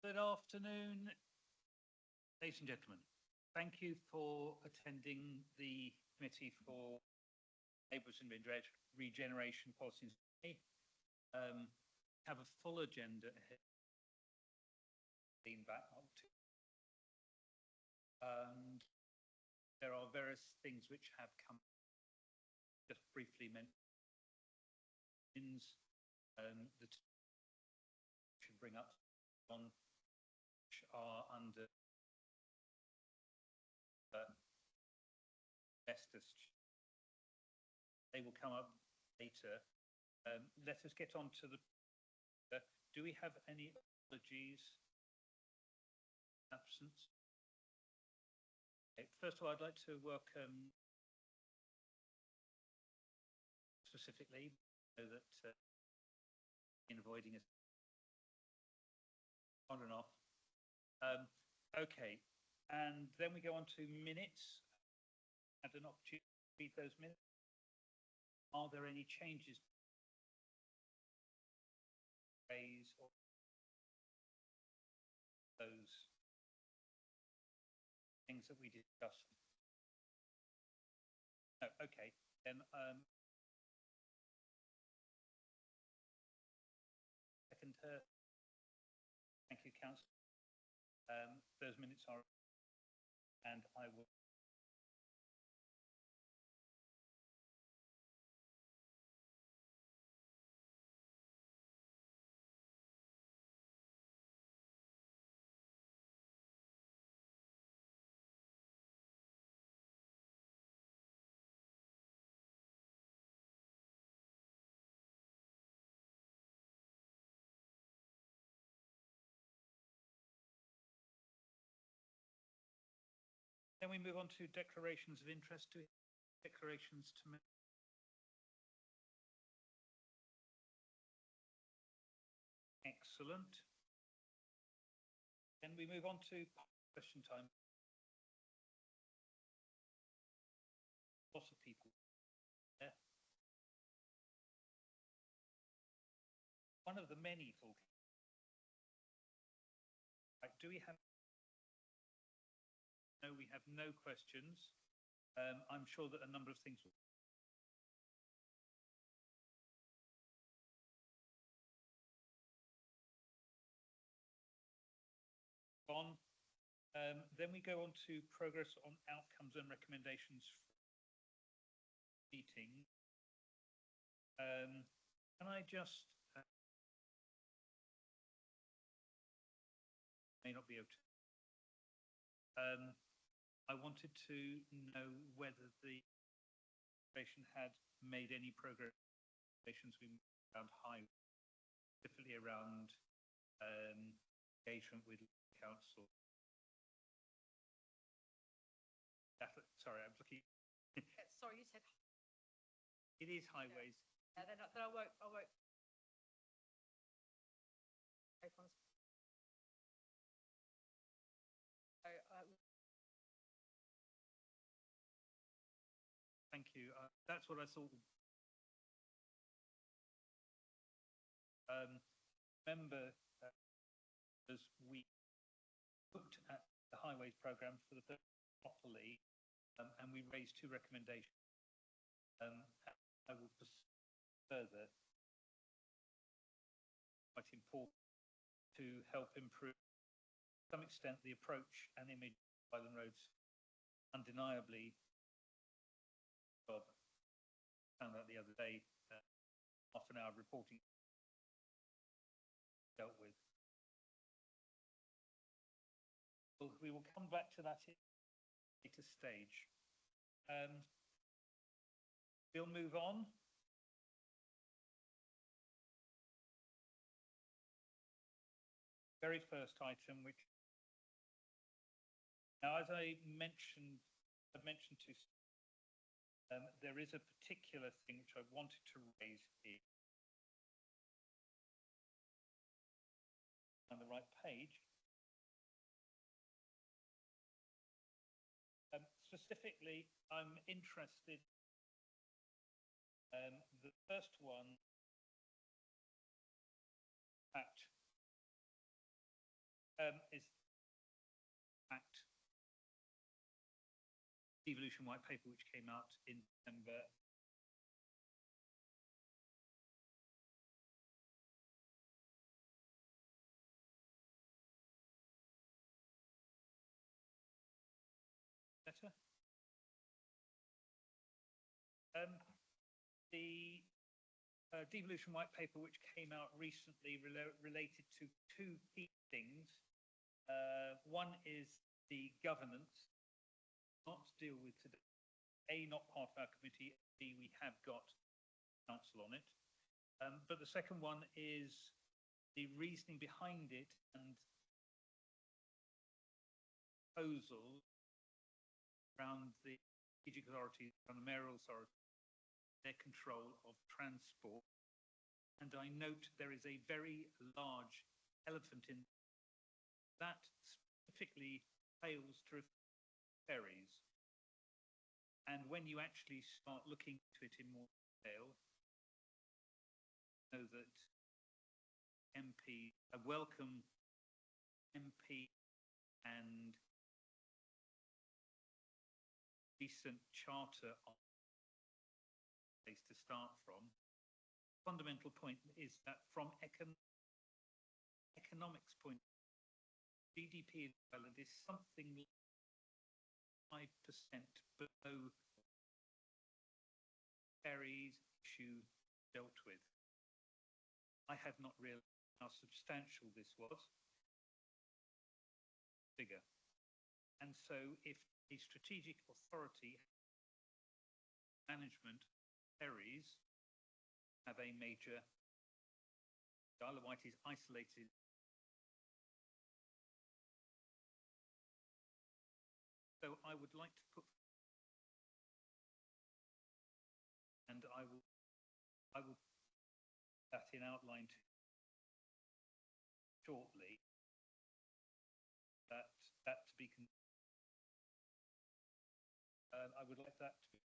Good afternoon, ladies and gentlemen. Thank you for attending the Committee for Neighbourhoods and Regeneration Policies. Have a full agenda ahead. Lean back up to. And there are various things which have come. Just briefly mentioned. The should bring up on which are under investors. They will come up later. Let us get on to the. Do we have any apologies? Absence. Okay, first of all, I'd like to welcome specifically so that in avoiding us on and off. Okay, and then we go on to minutes. Had an opportunity to read those minutes. Are there any changes? Or those things that we discussed? No, okay, then second, thank you, Councillor. Those minutes are, and I will. Then we move on to declarations of interest. Declarations to make. Excellent. Then we move on to question time. Lots of people there. One of the many full. Right, do we have? No, we have no questions. I'm sure that a number of things will. On. Then we go on to progress on outcomes and recommendations for meeting. Can I just may not be able to. I wanted to know whether the administration had made any progress around high, specifically around engagement with council. Sorry, I'm looking. Sorry, you said. It is highways. Yeah, then I won't. Thank you. That's what I thought. Remember, as we looked at the highways programme for the first properly, and we raised two recommendations. I will further. Quite important to help improve, to some extent, the approach and image of Island Roads. Undeniably. Job. Found out the other day, half an hour reporting dealt with. Well, we will come back to that at a later stage. We'll move on. Very first item, which now, as I mentioned to. There is a particular thing which I wanted to raise here. On the right page. Specifically, I'm interested. The first one. is fact devolution white paper which came out in December. Better. The devolution white paper which came out recently related to two key things. One is the governance, not to deal with today. A, not part of our committee. B, we have got council on it. But the second one is the reasoning behind it and proposals around the strategic authorities, around the mayoral authority, their control of transport. And I note there is a very large elephant in that specifically fails to refer to ferries. And when you actually start looking into it in more detail, know that I welcome MP and recent charter on place to start from. Fundamental point is that from economics point, GDP in Ireland is something like 5% below ferries issue dealt with. I had not realised how substantial this was. Figure. And so if a strategic authority management ferries have a major, the Isle of Wight is isolated. So I would like to put, and I will put that in outline shortly. That to be. I would like that to be.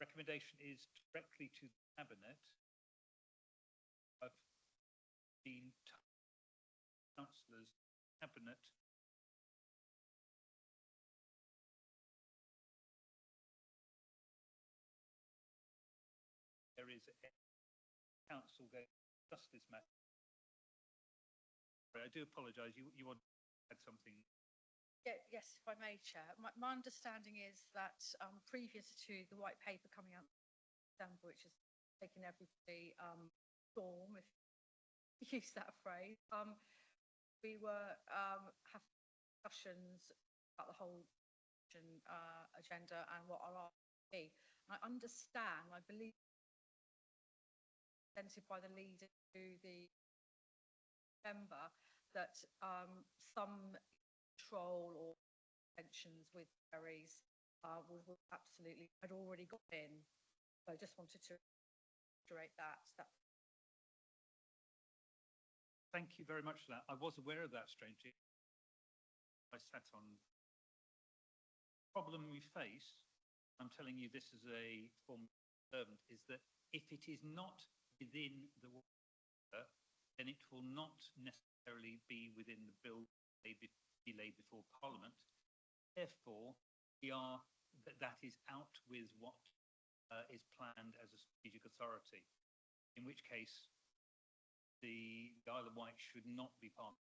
Recommendation is directly to the cabinet. I've been councillors, cabinet. There is a council going to discuss this matter. I do apologise. You want to add something? Yeah, yes, if I may, Chair. My understanding is that previous to the white paper coming out in December, which has taken everybody storm, if you use that phrase, we were having discussions about the whole agenda and what our be. I understand, I believe, presented by the leader to the member that some control or tensions with ferries was absolutely had already got in. So I just wanted to reiterate that. Thank you very much for that. I was aware of that, strangely. I sat on. Problem we face, I'm telling you this as a former servant, is that if it is not within the water, then it will not necessarily be within the bill be laid before Parliament. Therefore, that is out with what is planned as a strategic authority, in which case the Isle of Wight should not be part of it.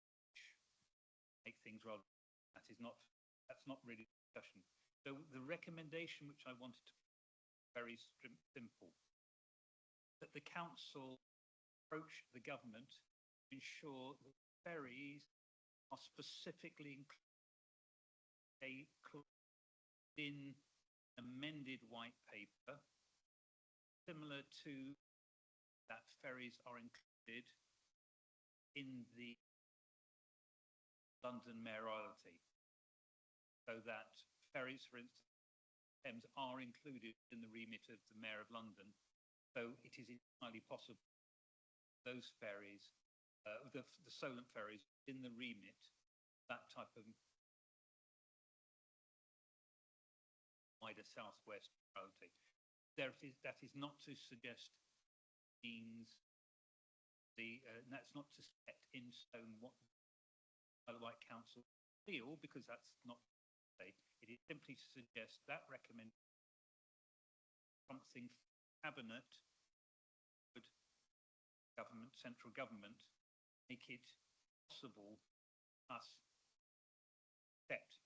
Make things rather, that's not really discussion. So the recommendation which I wanted to very simple, that the council approach the government to ensure that ferries are specifically included in amended white paper, similar to that ferries are included in the London mayoralty, so that ferries, for instance, Thames are included in the remit of the Mayor of London. So it is entirely possible those ferries, the Solent ferries, in the remit, that type of wider southwest mayoralty. That is not to suggest means and that's not to set in stone what the Isle of Wight Council feel, because that's not. It is simply to suggest that recommend something cabinet, government, central government, make it possible us accept.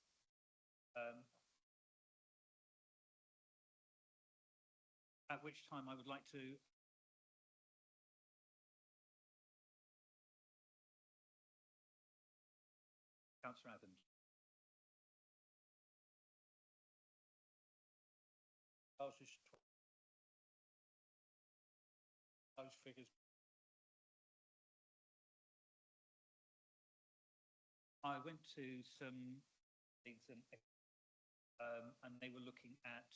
At which time I would like to Councillor Adams. Those figures. I went to some things and they were looking at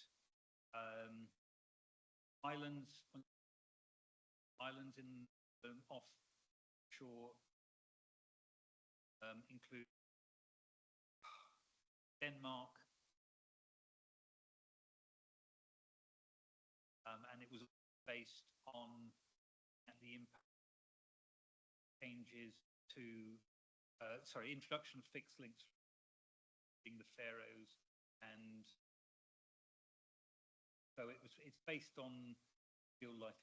islands in offshore, include Denmark, and it was based on the impact changes to introduction of fixed links in the Faroes, and so it's based on real life.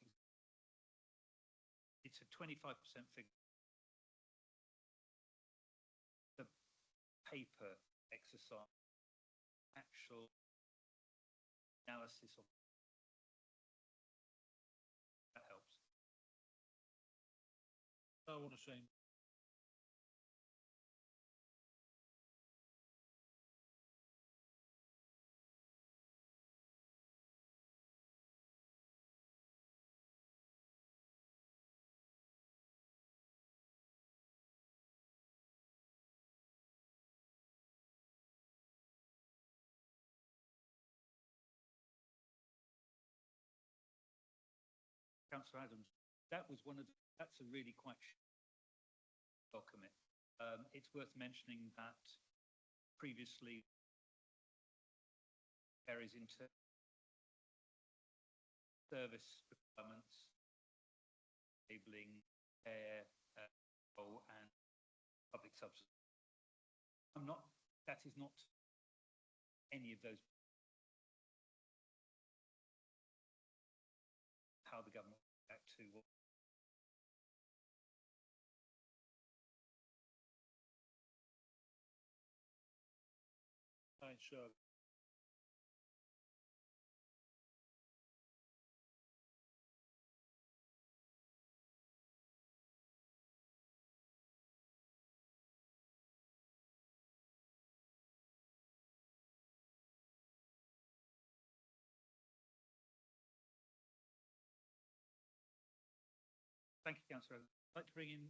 It's a 25% figure. The paper exercise, actual analysis of that helps. I want to say. Councillor Adams, that's a really quite document. It's worth mentioning that previously carries into service requirements, enabling air, and public subsidy. That is not any of those. How the government back to what. Sure. Thank you, Councillor. I'd like to bring in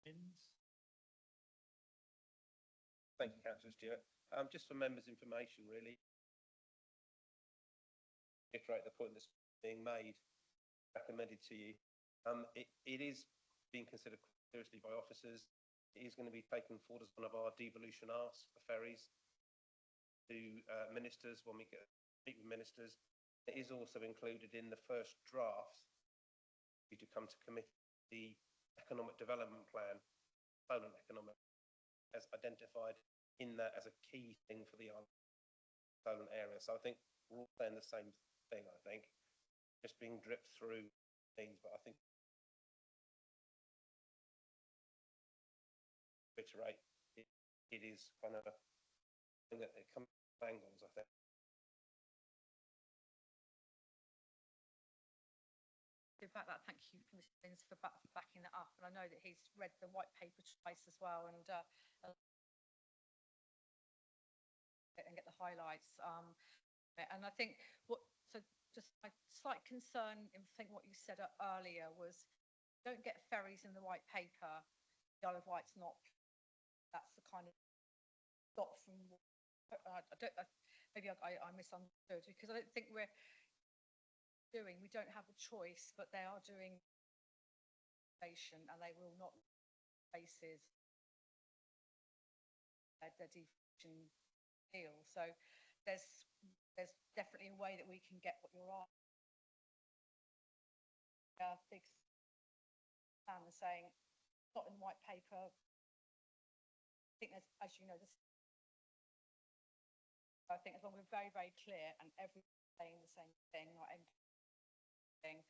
Vince. Thank you, Councillor Stewart. Just for members' information, really, reiterate the point that's being made, recommended to you. It is being considered seriously by officers. It is going to be taken forward as one of our devolution asks for ferries to ministers when we meet with ministers. It is also included in the first draft to come to committee the economic development plan, Poland economic, as identified in that as a key thing for the Poland area. So I think we're all saying the same thing, I think, just being dripped through things, but I think reiterate it is kind of a thing that it comes from angles, I think. In fact, thank you, Mr. Binns, for backing that up. And I know that he's read the white paper twice as well, and get the highlights. And I think just my slight concern in what you said earlier was, don't get ferries in the white paper. The Isle of Wight's not. That's the kind of got from. Maybe I misunderstood, because I don't think we don't have a choice, but they are doing and they will not bases their devolution deal. So there's definitely a way that we can get what you're on. Big and saying, not in the white paper. I think there's, as you know, this. I think as long as we're very, very clear and everyone's saying the same thing, like thing,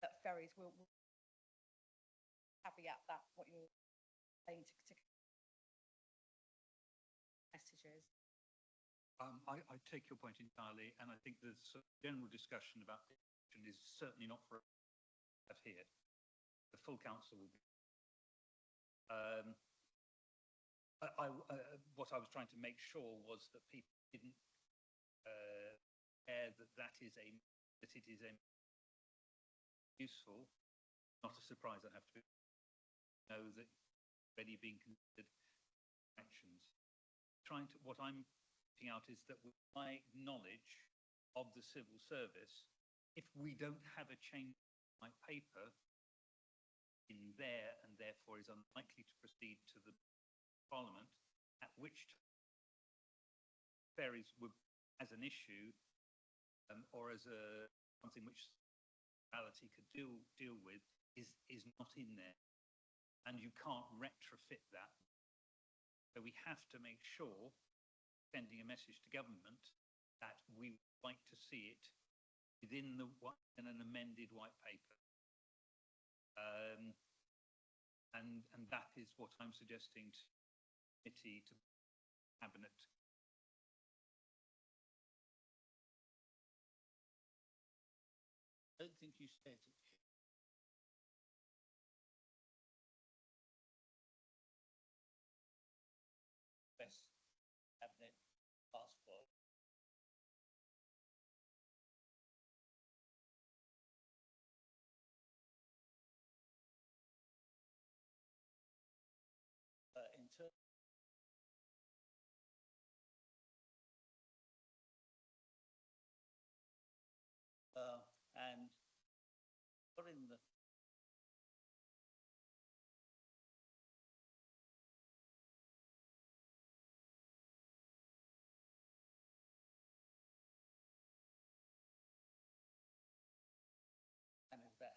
that ferries will caveat that what you're saying to messages. I take your point entirely, and I think the general discussion about it is certainly not for us here. The full council will be. What I was trying to make sure was that people didn't care that it is a useful, not a surprise. I have to know that already being considered actions. What I'm putting out is that with my knowledge of the civil service, if we don't have a change in white paper in there and therefore is unlikely to proceed to the Parliament, at which ferries would, as an issue, or as something which reality could deal with, is not in there, and you can't retrofit that. So we have to make sure, sending a message to government, that we would like to see it within an amended white paper, and that is what I'm suggesting to the committee, to cabinet. I don't think you said it. Best cabinet passport. In terms. And put in the and is there.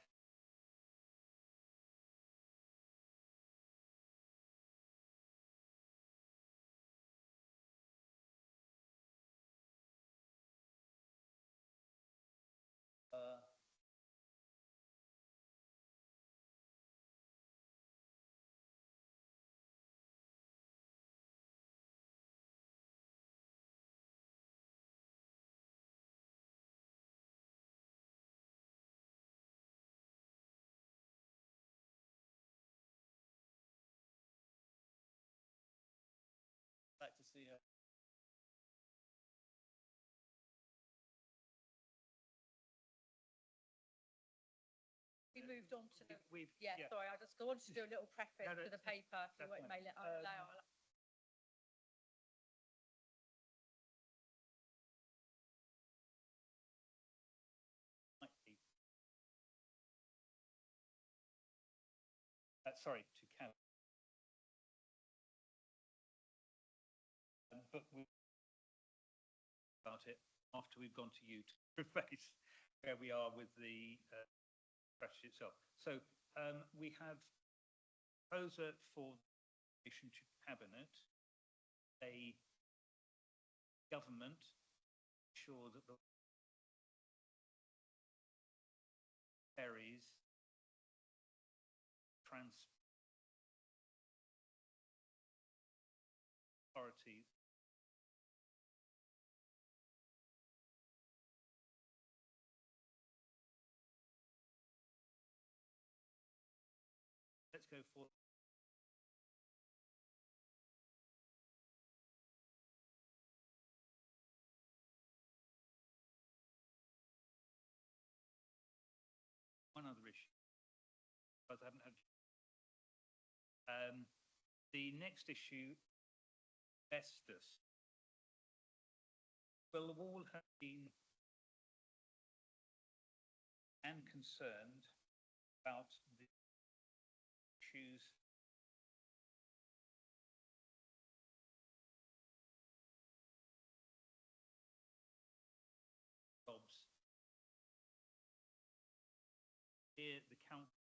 Like to see her. We moved on to, Yeah. sorry, I wanted to do a little preface No, to the paper, if you won't fine. allow. Sorry, to Cal. But we'll about it after we've gone to you to preface where we are with the strategy itself. So we have a proposer for the relation to cabinet, a government, sure that the ferries authorities let's go for one other issue, because I haven't had the next issue, asbestos. Will all have been and concerned about the issues jobs. Here, the council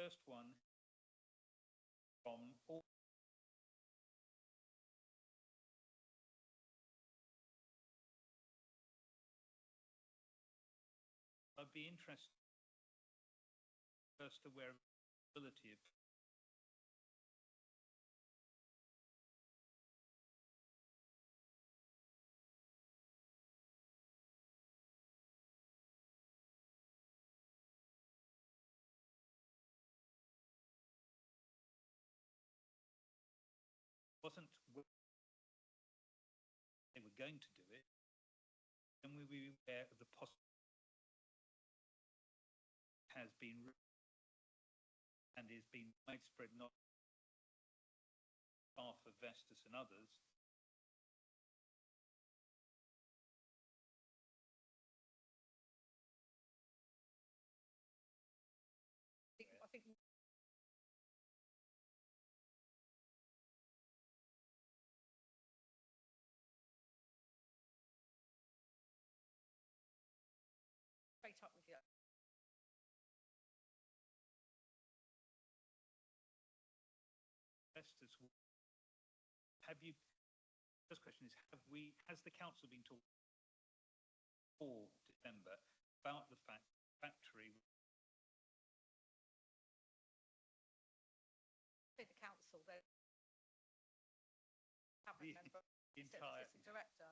first one from all. I'd be interested first aware of the ability of wasn't they were going to do it, then we were aware of the has been and is being widespread, not half of Vestas and others. I think straight up with you. Vestas, have you? First question is: has the council been talking for December about the factory? The council, the cabinet member, The entire assistant director.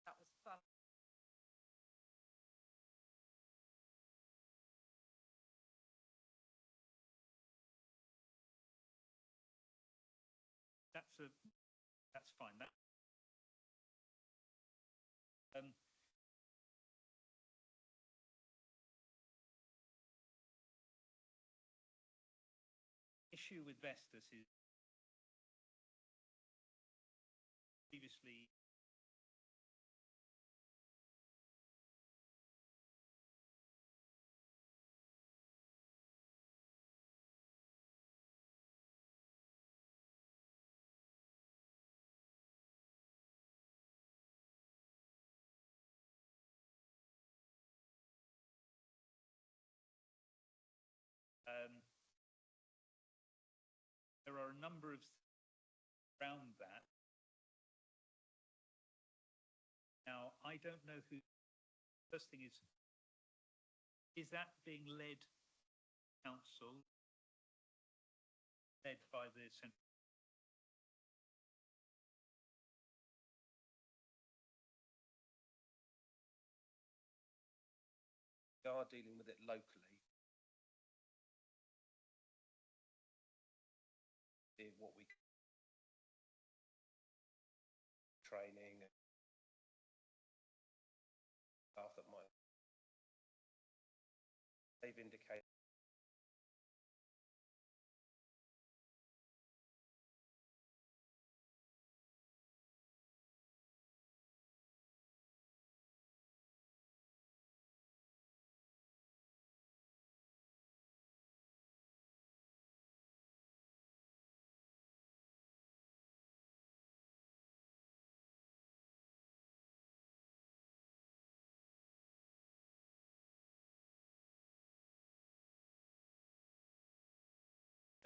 That was fun. That's fine. Issue with Vestas is previously there are a number of around that. Now, I don't know who. First thing is that being led council, led by the central? We are dealing with it locally. What we training staff that might they've indicated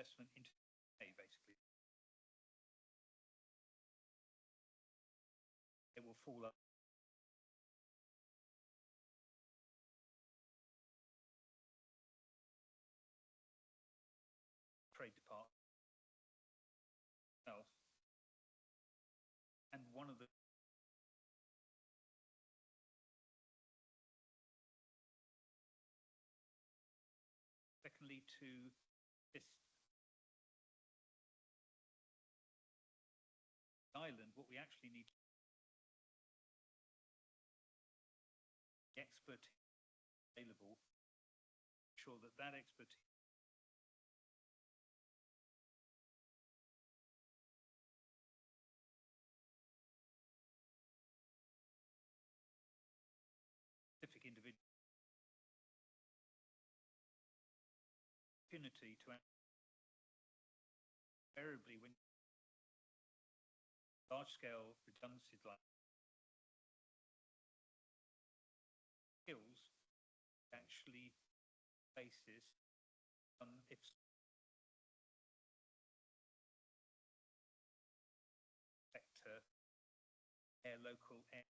Investment into basically. It will fall up. Trade department. And one of the secondly to this island, what we actually need the expertise available, ensure that that expertise specific individual opportunity to invariably when large-scale redundancies like skills actually basis, if sector, local air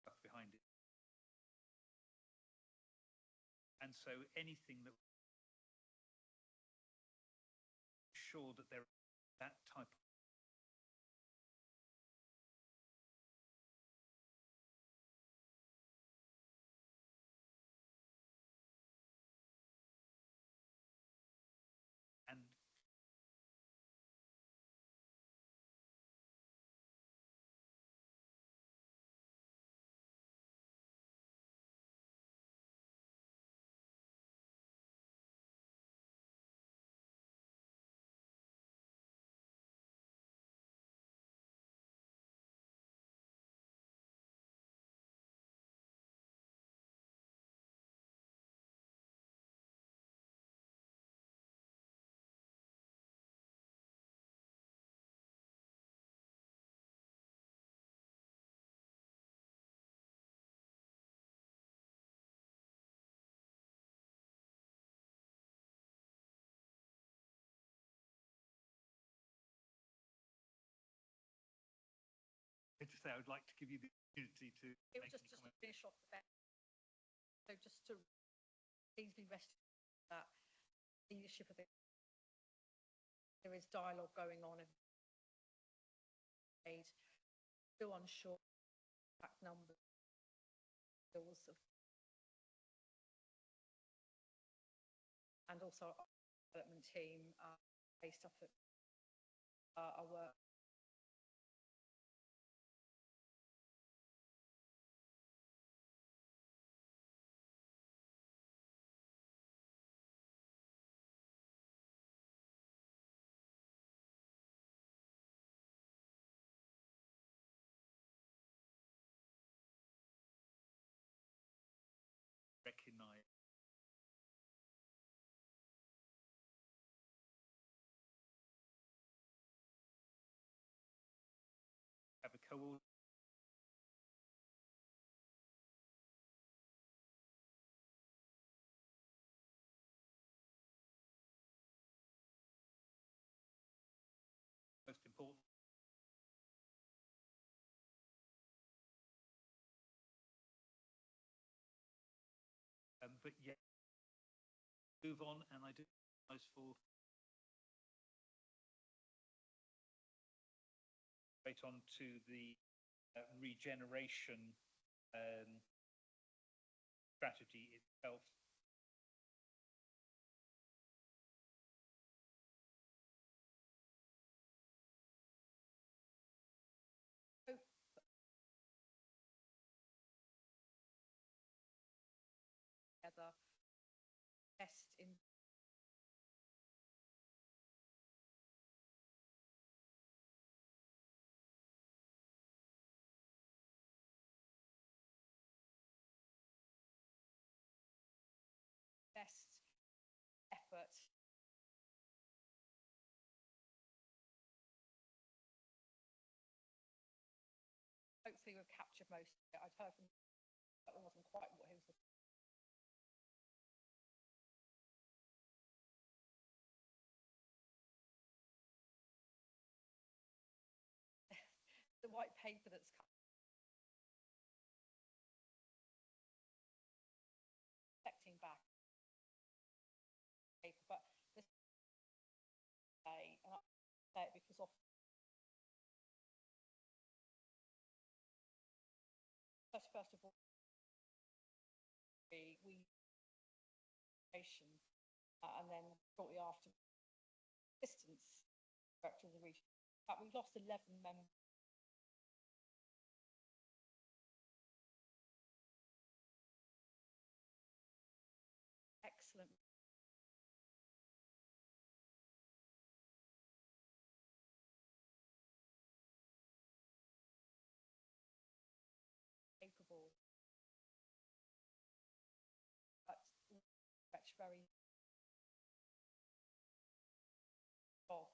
stuff behind it. And so anything that sure that there that type of and I just say I would like to give you the opportunity to It make was any just to comment. finish off the best. So just to please be rest assured that leadership of there is dialogue going on and still unsure exact numbers of and also our development team based off of our work. Recognise have a co most important but yet move on, and I do most for straight on to the regeneration strategy itself. Together, best in best effort. Hopefully we've captured most of it. I'd heard from that wasn't quite what he was looking for. The white paper that's reflecting back paper, but this day, and I say it because often first of all we and then shortly after distance director of the region. In fact, we've lost 11 members. Excellent. Capable. But very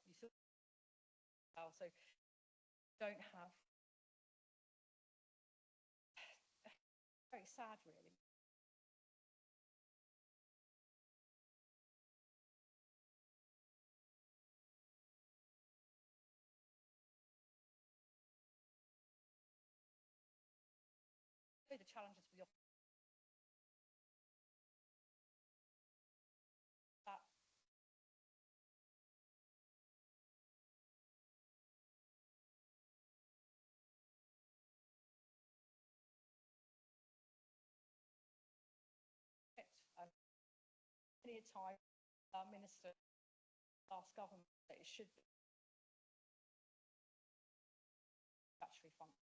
you still so don't have very sad really the challenges with your that many a time our minister asked government that it should be actually function.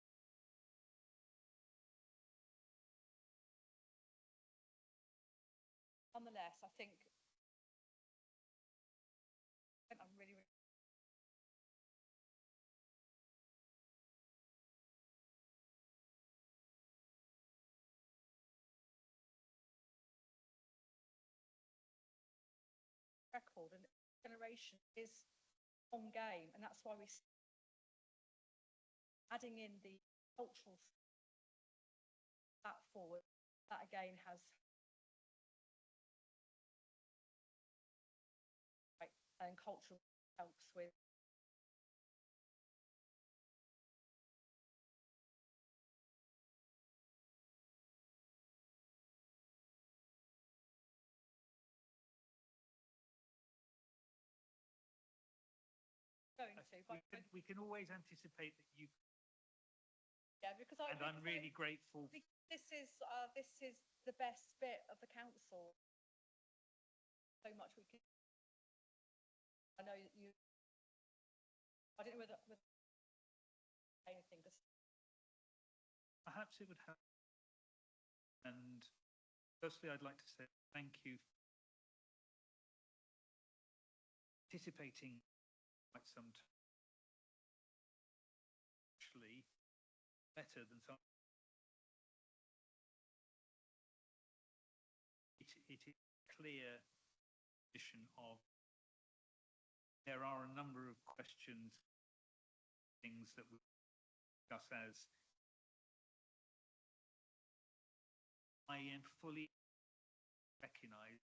Nonetheless, I think I'm really record and generation is on game, and that's why we're adding in the cultural that forward. That again has and cultural helps with going to, but we can always anticipate that you, yeah, because and I'm really grateful. this is the best bit of the council. So much we can. I know that you. I don't know whether anything. Perhaps it would help. And firstly, I'd like to say thank you for participating quite some time. Actually, better than some. It is clear position of there are a number of questions, things that we discuss as I am fully recognise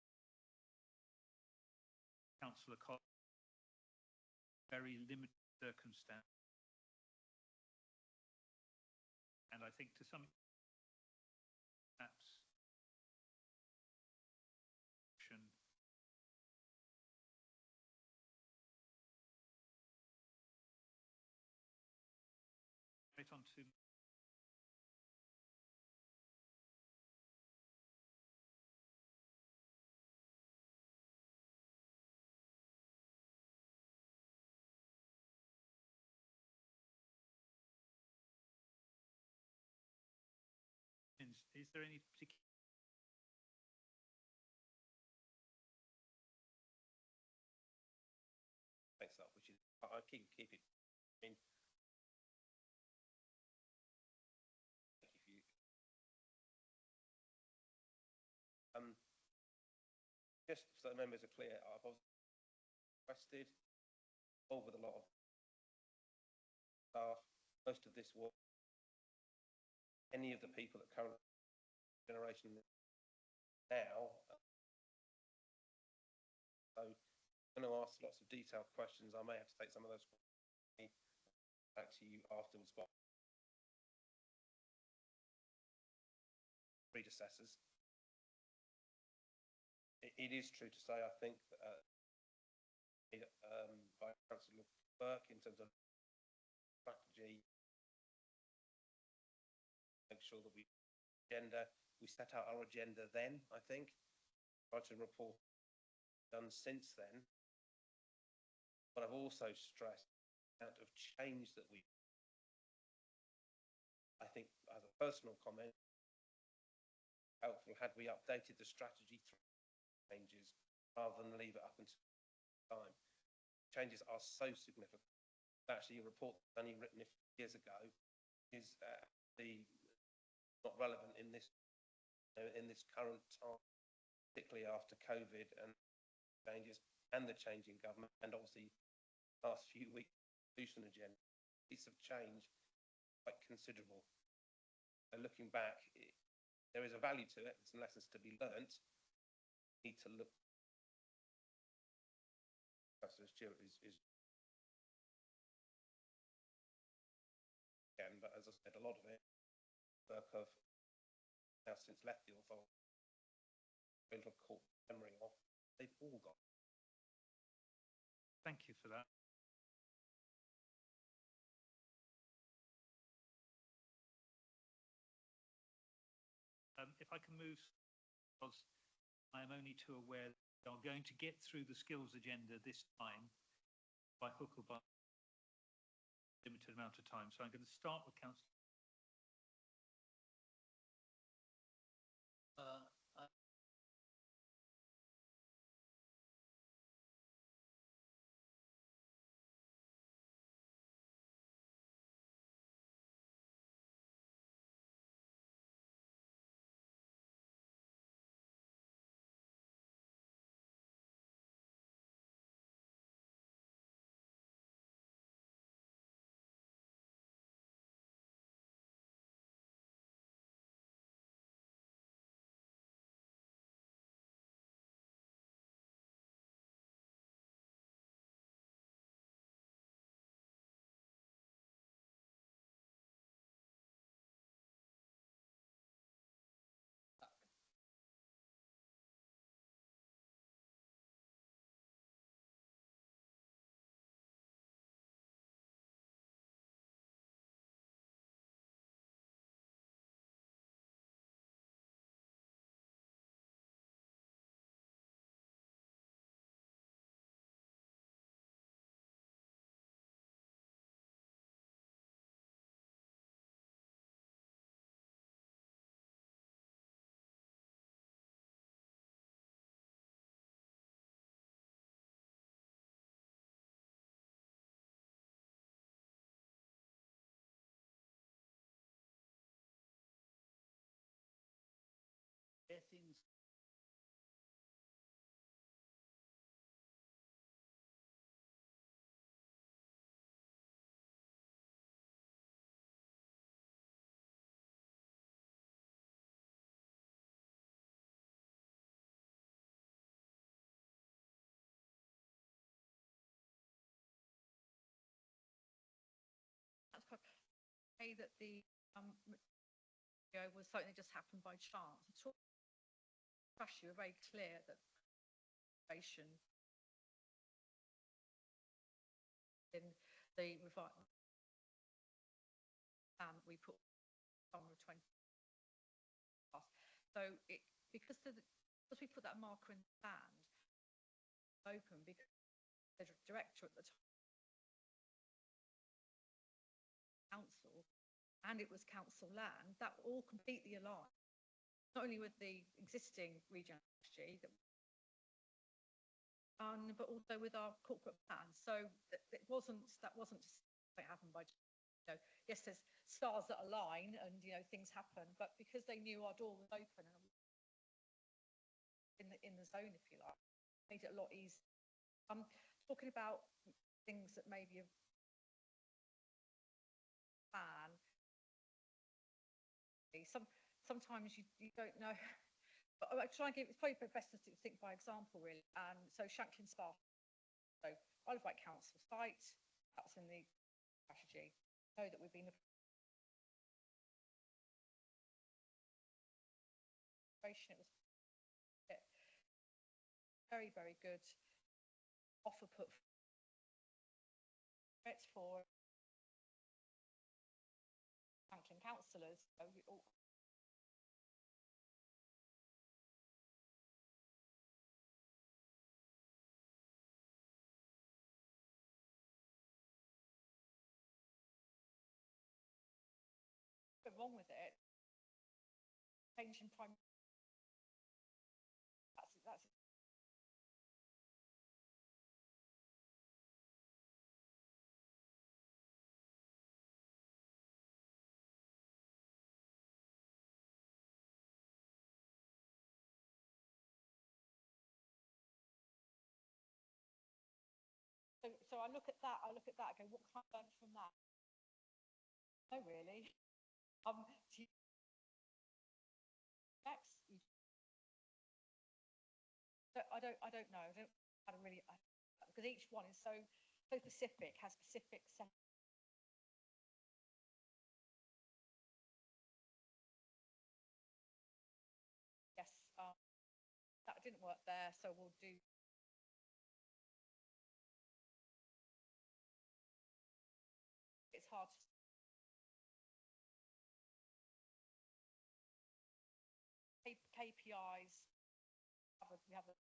Councillor Collins very limited circumstance, and I think to some perhaps right on to is there any particular Thanks, that which is I keep it. I mean, thank you for just so the members are clear, I've also requested involved with a lot of staff. Most of this was any of the people that current generation now. So I'm going to ask lots of detailed questions. I may have to take some of those back to you afterwards, but predecessors. It is true to say, I think, by Councillor Burke in terms of strategy, make sure that we set out our agenda then, I think, try to report done since then. But I've also stressed the amount of change that I think, as a personal comment, helpful had we updated the strategy through changes rather than leave it up until time. Changes are so significant. Actually, a report that's only written a few years ago is not relevant in this current time, particularly after COVID and changes and the change in government, and obviously last few weeks solution agenda. Piece of change quite considerable. So looking back, there is a value to it. There's some lessons to be learnt. Need to look. Councillor Stewart is again, but as I said, a lot of it work of now since left the authority, going to court memory of, they've all got. Thank you for that. If I can move, because I am only too aware that we are going to get through the skills agenda this time by hook or by limited amount of time. So I'm going to start with Councillor. Things That's quite say that the video was something that just happened by chance. The talk strategy were very clear that in the revised plan we put summer of 20. So because we put that marker in the sand open, because the director at the time council, and it was council land, that all completely aligned, not only with the existing Regeneration Strategy that but also with our corporate plan. So that wasn't just what happened by, yes, there's stars that align and things happen, but because they knew our door was open and in the zone, if you like, made it a lot easier. Talking about things that maybe have plan. Sometimes you don't know. But I try and it's probably best to think by example, really. So Shanklin Spa, so Isle of Wight Council site, that's in the strategy. I know that we've been it was very, very good offer put for Shanklin councillors. So wrong with it, changing prime. That's so I look at that. I go, what can I learn from that? No, really. Next, I don't know. I don't how to really because each one is so specific, has specific. didn't work there, so we'll do. It's hard to. KPIs. We have a.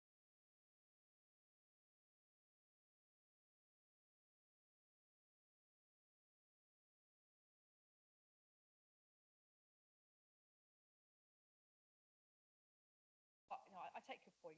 You know, I take your point.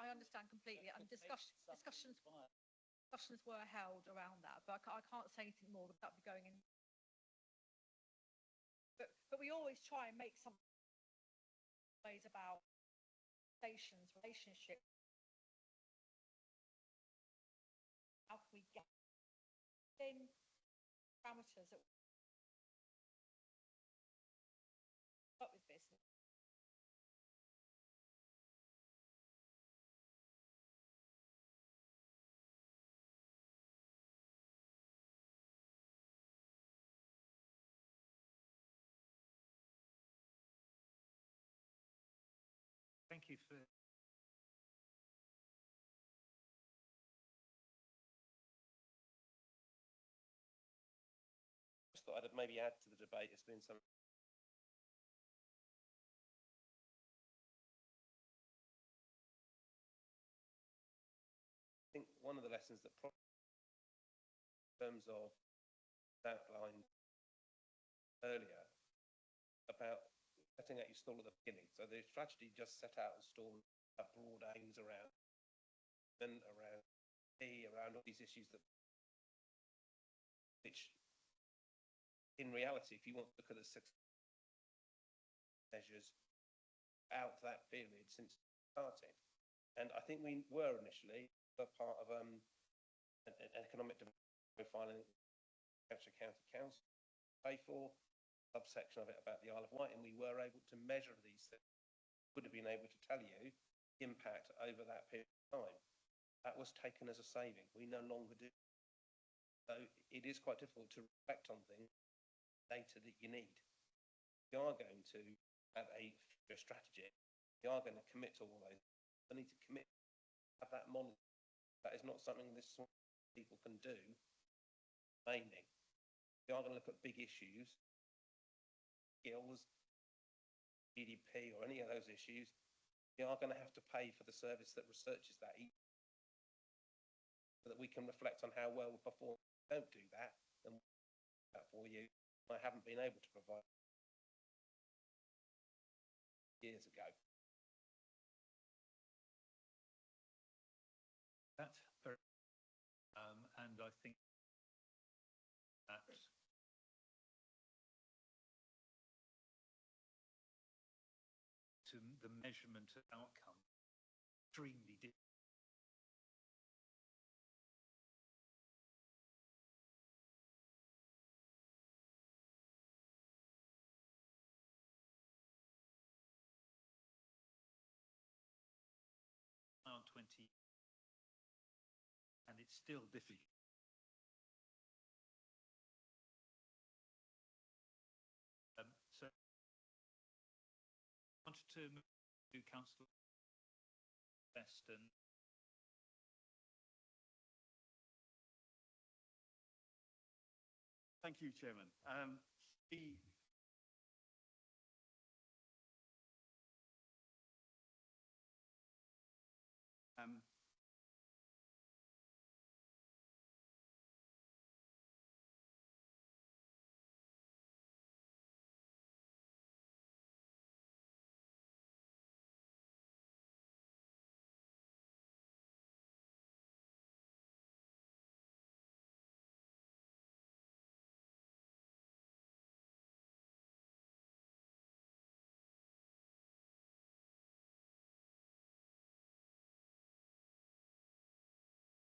I understand completely, and discussions were held around that, but I can't say anything more without me going in. But we always try and make some ways about stations, relationship. How can we get in parameters that work with business? Thank you for. Just thought I'd maybe add to the debate. It's been some. I think one of the lessons that probably in terms of outlined earlier about setting out your stall at the beginning. So the strategy just set out a stall broad aims around all these issues which in reality, if you want to look at the success measures out that period since starting, and I think we were initially a part of an economic profiling Hampshire County Council, pay for subsection of it about the Isle of Wight, and we were able to measure these things. Would have been able to tell you the impact over that period of time. That was taken as a saving. We no longer do. So it is quite difficult to reflect on things, data that you need. We are going to have a future strategy. We are going to commit to all those. We need to commit, have that monitor. That is not something this sort of people can do. Mainly, we are going to look at big issues, skills, GDP, or any of those issues. We are going to have to pay for the service that researches that, so that we can reflect on how well we perform. Don't do that, and that for you. I haven't been able to provide years ago. That's very, and I think that to the measurement of outcome extremely difficult. On 20, and it's still difficult. So I wanted to move to Councillor Weston. Thank you, Chairman. The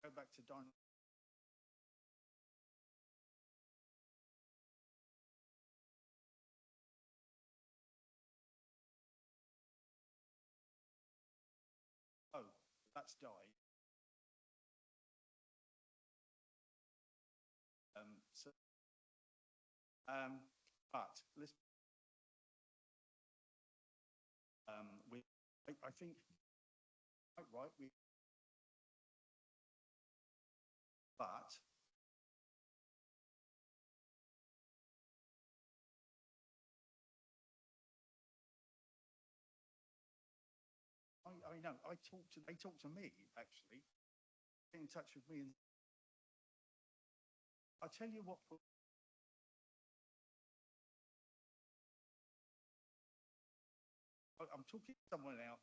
go back to Don. Oh, that's died. But let's. I think quite right. But I know. They talk to me actually. Get in touch with me, and I tell you what. I'm talking to someone out.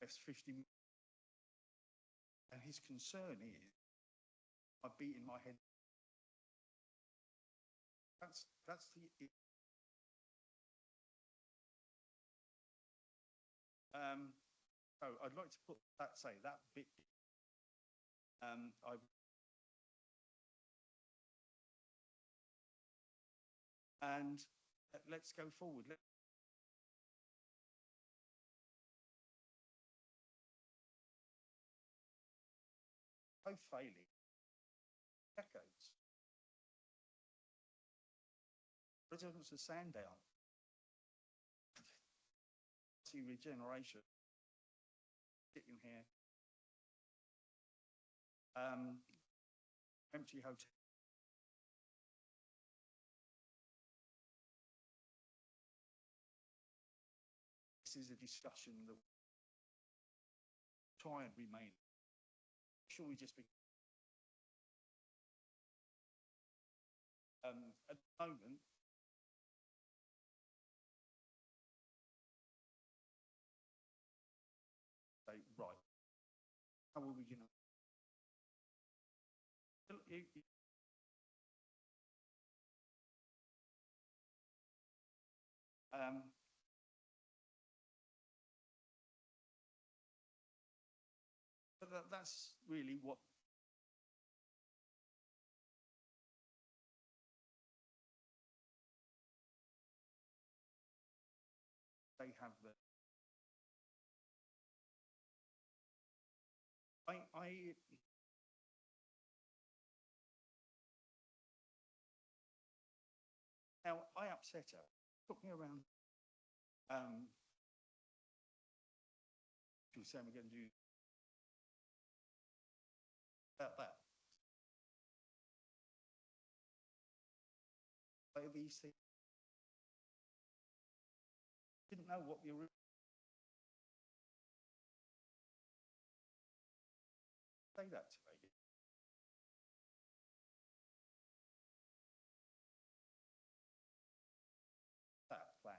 That's 50, and his concern is I'm beating my head. That's the. So I'd like to put that bit. And let's go forward. Both failing decades. Residents of Sandown see regeneration sitting here. Empty hotel. This is a discussion that try and remain. Sure, we just be. At the moment, say, right, how are we going to? But that's really what. They have the. Now I upset her. Took me around. She was saying we're going to do about that. These things. Didn't know what the original. Say that to me. That plan.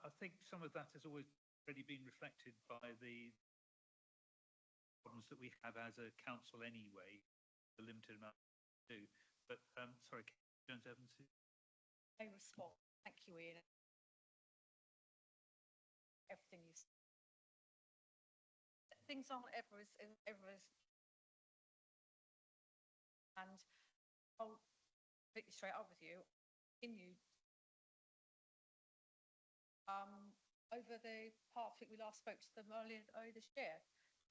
I think some of that has always already been reflected by the problems that we have as a council anyway, the limited amount to do. But sorry, Jones Evans. No response. Thank you, Ian. Everything you said. Things aren't ever as and I'll completely straight up with you. In you. over the part, I think we last spoke to them earlier this year.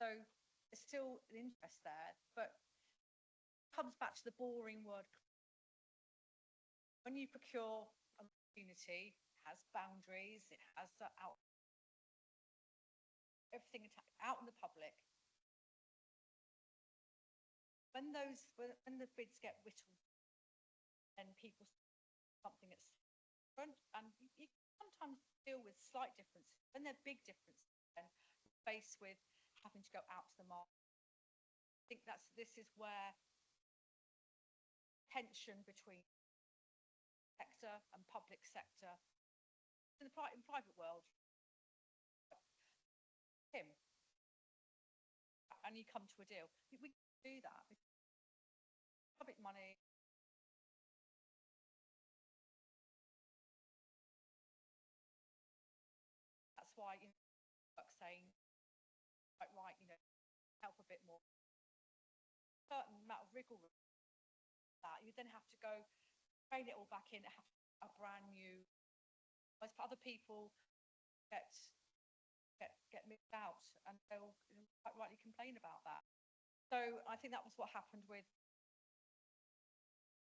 So there's still an interest there, but it comes back to the boring word. When you procure a community, it has boundaries, it has everything out in the public. When the bids get whittled, then people something that's different, and you sometimes deal with slight differences. When they're big differences, then you're faced with having to go out to the market. I think this is where tension between sector and public sector in the private world, him, and you come to a deal. We do that. Public money. That's why, saying, quite right, help a bit more. Certain amount of wriggle room that you then have to go train it all back in, have a brand new, as other people get missed out, and they'll quite rightly complain about that. So I think that was what happened with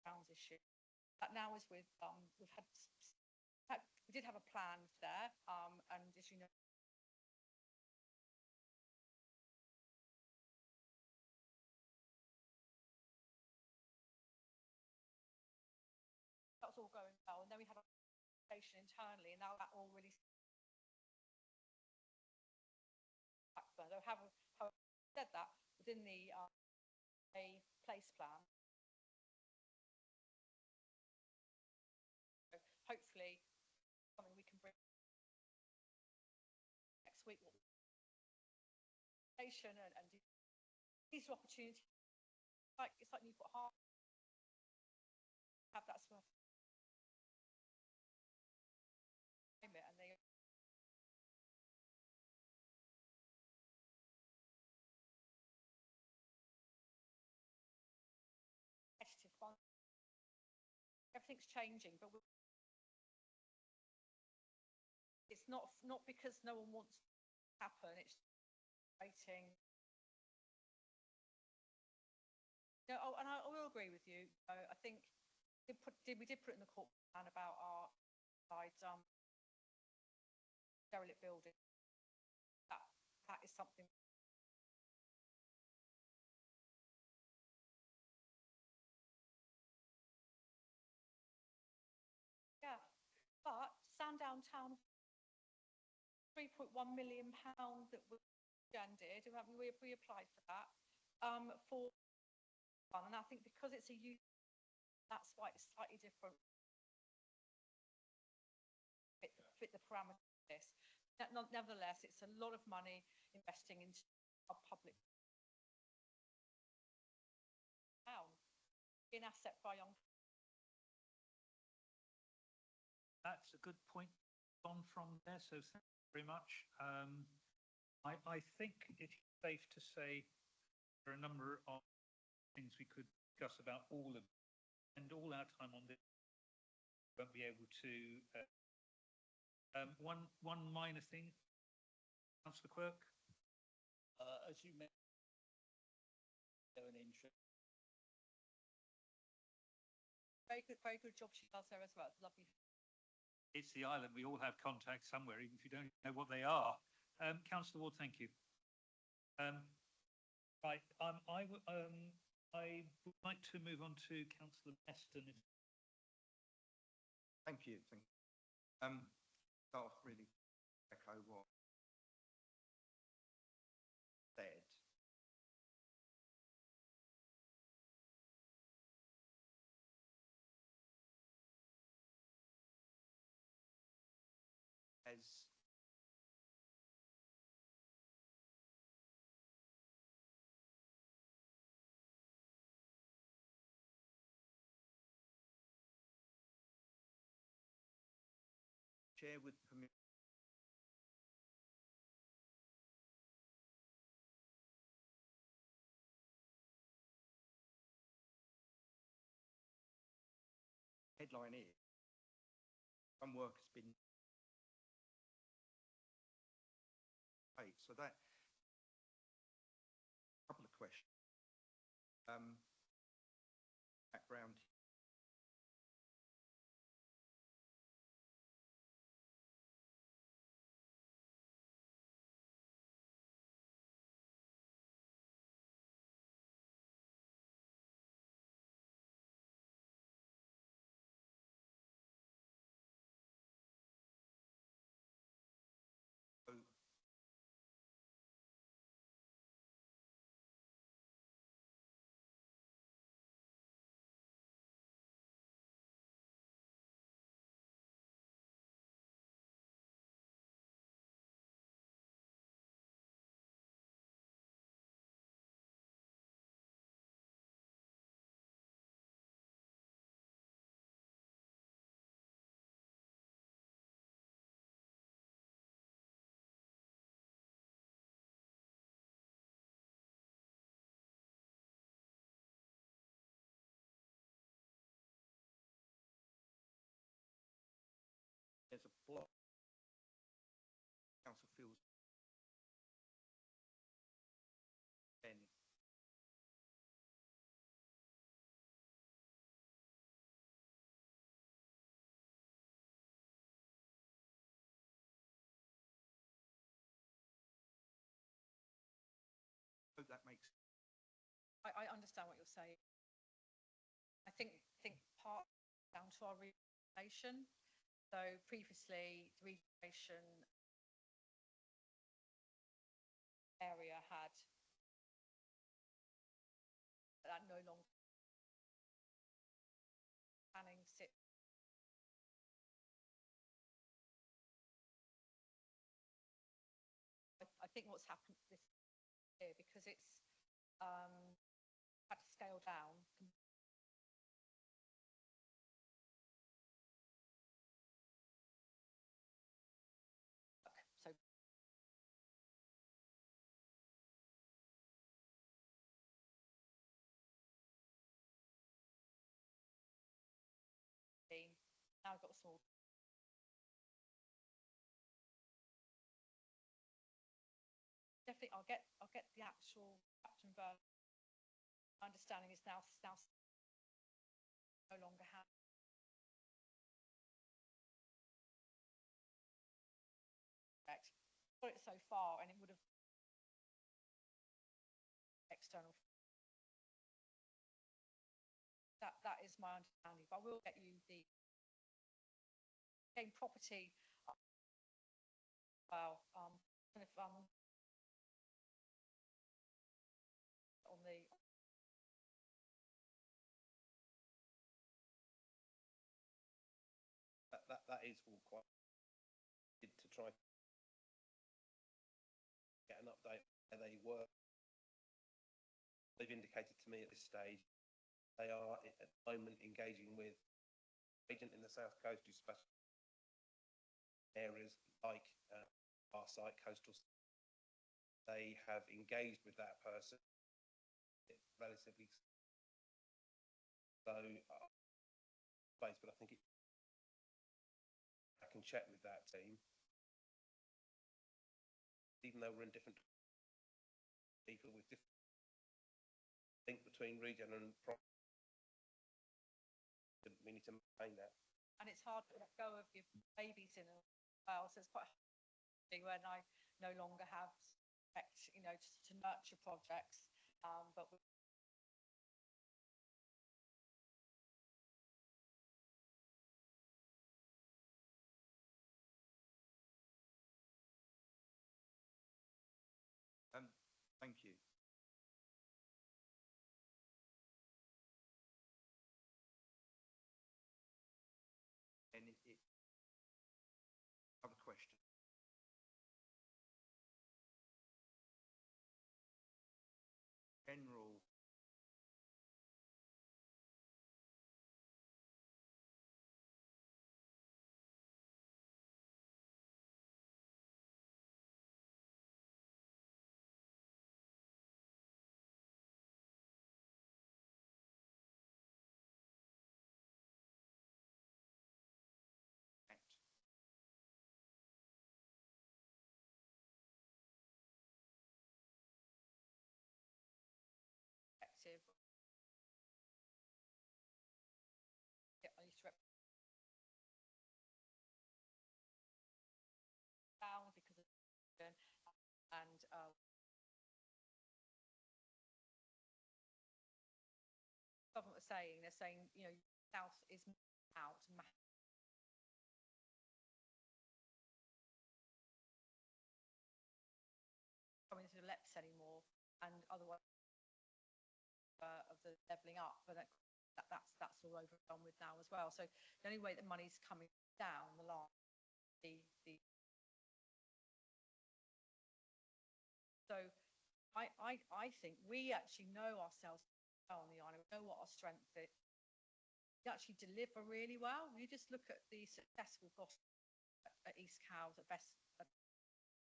Brown's issue. That now is with we did have a plan there, and as you know, that was all going well, and then we had a conversation internally, and now that all really though have said that within the a place plan. So hopefully something we can bring next week. And these are opportunities. It's like Newport Harbour. Have that sort of and they competitive fun. Everything's changing, but it's not because no one wants it to happen. It's waiting. And I will agree with you. I think we did put in the court plan about our derelict building. That is something. Yeah, but Sandown Town, £3.1 million that we did. We applied for that for fun, and I think because it's a youth, that's why it's slightly different. Fit the parameters of this. Nevertheless, it's a lot of money investing into our public town, an asset for young. That's a good point on from there, so thank you very much. I think it's safe to say there are a number of things we could discuss about all of them, and all our time on this won't be able to. One minor thing, Councillor Quirk. As you mentioned, an interest. Very good job she does there as well. It's lovely. It's the island. We all have contacts somewhere, even if you don't know what they are. Councillor Ward, thank you. Right, I would like to move on to Councillor Meston. Thank you. Start off really echo what said. As Chair, with permission, headline is some work has been that, couple of questions. Background. So, there's a block. Council feels then hope that makes. I understand what you're saying. I think part down to our regulation. So previously, the regeneration area had that no longer planning sit. I think what's happened this year, because it's had to scale down. So now I've got a small. Definitely, I'll get the actual captain version. My understanding is now no longer have. Got it so far, and it would have external. That is my understanding. But I will get you the game property. Well, if on the. That is all quite good to try get an update where they were. They've indicated to me at this stage they are at the moment engaging with agent in the South Coast who special areas like our site, coastal. They have engaged with that person relatively so space, but I think I can check with that team. Even though we're in different people with different link between regen and we need to maintain that. And it's hard to let go of your babies in a while, so it's quite hard when I no longer have, you know, to nurture projects, but Thank you. And other question. General saying. They're saying, south is out, coming to the LEPs anymore, and otherwise of the levelling up, but that's all over and done with now as well. So the only way that money's coming down the line, so I think we actually know ourselves well on the island. We know what our strength is. We actually deliver really well. You just look at the success we've got at East Cowes, at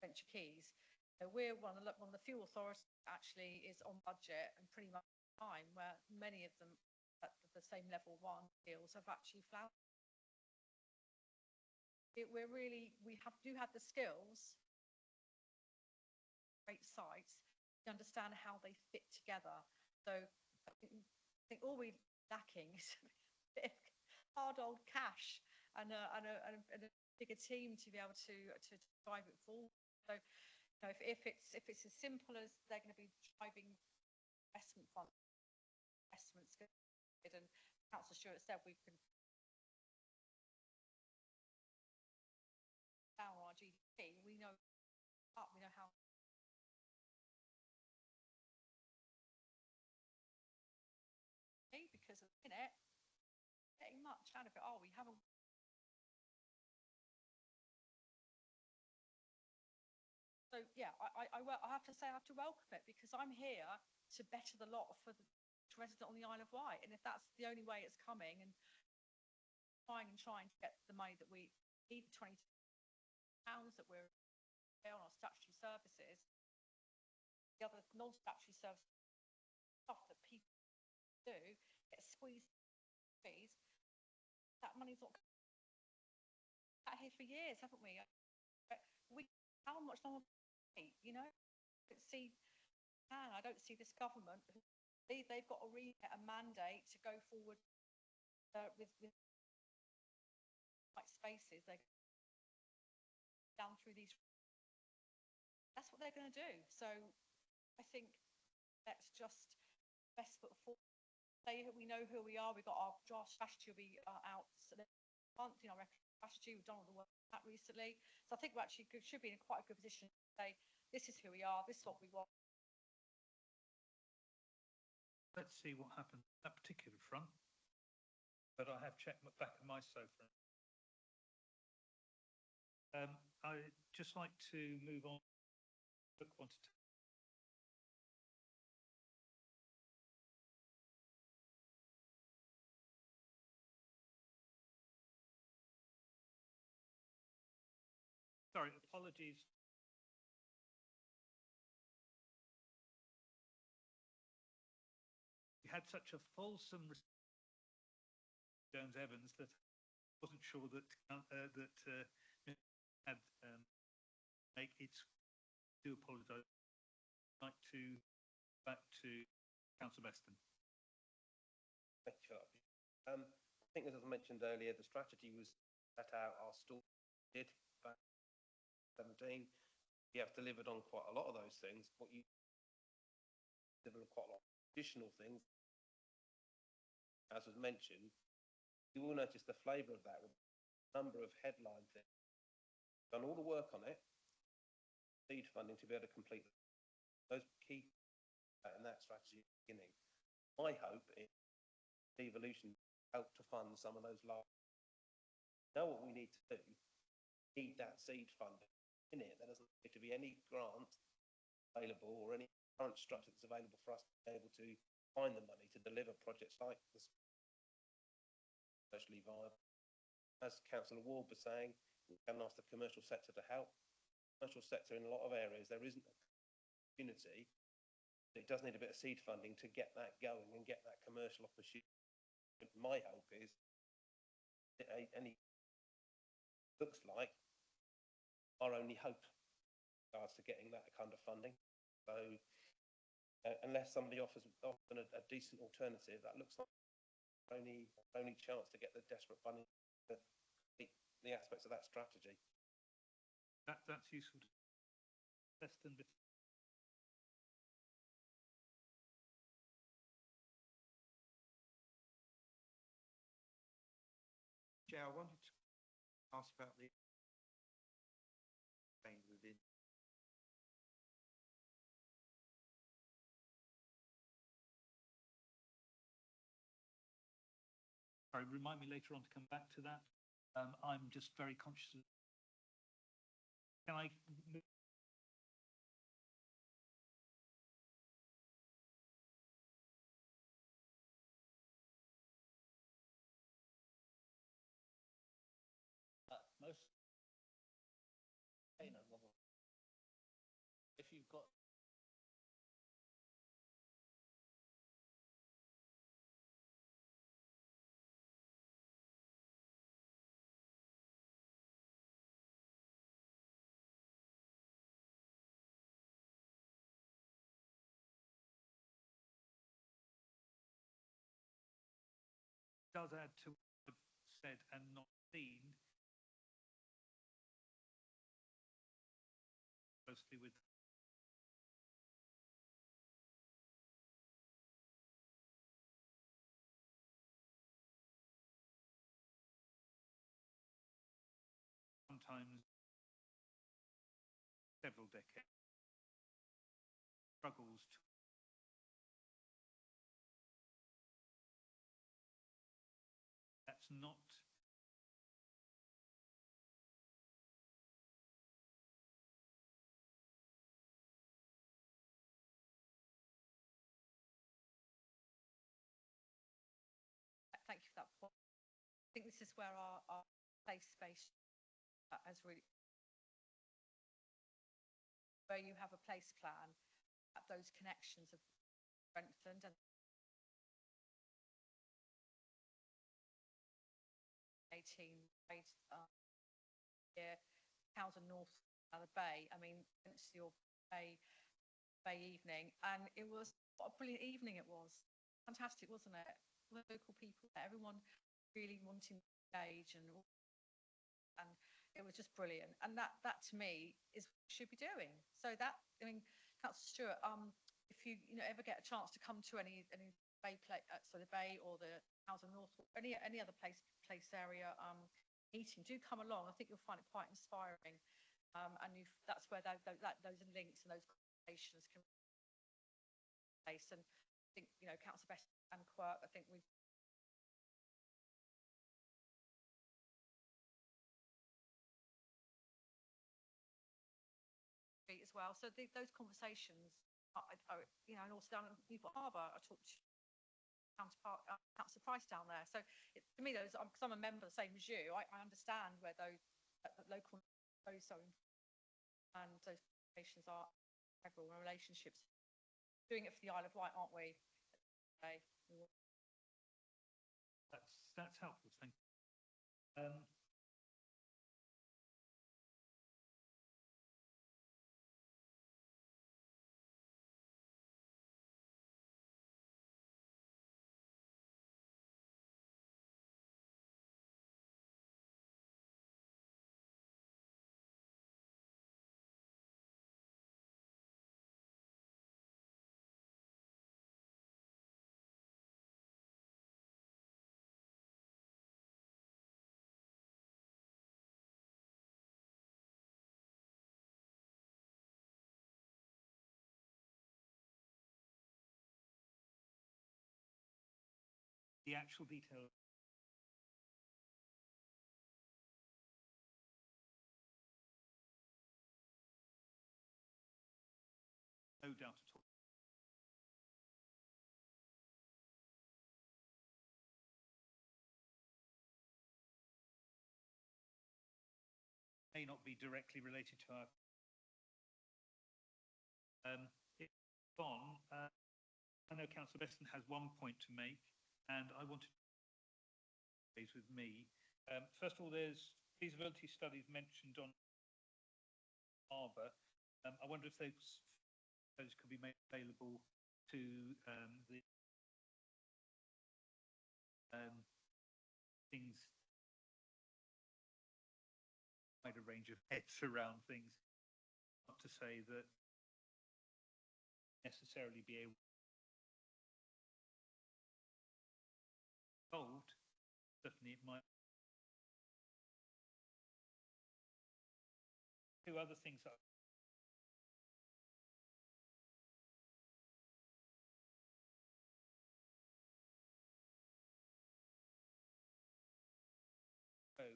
Venture Keys. We're one of the few authorities actually is on budget and pretty much time, where many of them at the same level one deals have actually floundered. We do have the skills, great sites, to understand how they fit together. So I think all we're lacking is a bit of hard old cash and a bigger team to be able to drive it forward. So if it's as simple as they're going to be driving investment fund investments, and Councillor Stewart said we can down our GDP. We know how. Because at the minute, getting much out of it, we haven't. So yeah, I have to say I have to welcome it, because I'm here to better the lot for the resident on the Isle of Wight, and if that's the only way it's coming, and trying to get the money that we need, the £22 that we're on our statutory services, the other non-statutory services stuff that people do get squeezed. That money's not out here for years, haven't we? How much longer? I don't see this government. They've got a mandate to go forward with white spaces. They're down through these. That's what they're going to do. So I think let's just best foot forward. We know who we are. We've got our draft strategy will be out month. Our strategy, we've done all the work on that recently. So I think we actually should be in quite a good position to say, this is who we are, this is what we want. Let's see what happens on that particular front. But I have checked back of my sofa. I'd just like to move on. Sorry, apologies. We had such a fulsome Jones Evans that I wasn't sure that had make its. Do apologise. I'd like to back to Councillor Beston. Thank you. I think, as I mentioned earlier, the strategy was set out. Our store did back in 2017. We have delivered on quite a lot of those things. What you delivered on quite a lot of additional things, as was mentioned. You will notice the flavour of that. A number of headline things. Done all the work on it. Seed funding to be able to complete those key in that strategy at the beginning. My hope is devolution help to fund some of those large. Now what we need to do, need that seed funding in it. There doesn't need to be any grant available or any current structure that's available for us to be able to find the money to deliver projects like this commercially viable. As Councillor Ward was saying, we can ask the commercial sector to help. Commercial sector in a lot of areas there isn't a community. It does need a bit of seed funding to get that going and get that commercial opportunity. My hope is any looks like our only hope in regards to getting that kind of funding. So unless somebody offers a decent alternative, that looks like the only chance to get the desperate funding to the aspects of that strategy. That's useful. Chair, I wanted to ask about the within. Sorry, remind me later on to come back to that. I'm just very conscious of. Can I move? Most, you know, if you've got Does add to what I've said and not seen closely with sometimes several decades struggles to that's not Thank you for that point. I think this is where our place space has really, where you have a place plan, those connections have strengthened and 18 right, here, Howden North, the Bay. I mean, it's your Bay evening, and it was what a brilliant evening it was. Fantastic, wasn't it? Local people, everyone really wanting to engage, and it was just brilliant. And that to me is what we should be doing. So that, I mean, Councillor Stewart, if you ever get a chance to come to any Bay play, so the Bay or the Howden North, or any other place area meeting, do come along. I think you'll find it quite inspiring, and that's where those links and those conversations can take place. And I think Councillor Best and Quirk, I think we've as well. So those conversations are, and also down in Newport Harbour, I talked to Councillor Price down there. So to me, those, because I'm a member the same as you, I understand where those local so and those conversations are integral relationships. Doing it for the Isle of Wight, aren't we? Okay. That's helpful. Thank you. The actual detail. No doubt at all. May not be directly related to our. It's on. I know Councillor Beston has one point to make, and I wanted to raise with me. First of all, there's feasibility studies mentioned on Harbour. I wonder if those could be made available to the things, quite a range of heads around things. Not to say that necessarily be able involved. Certainly, it might two other things that code.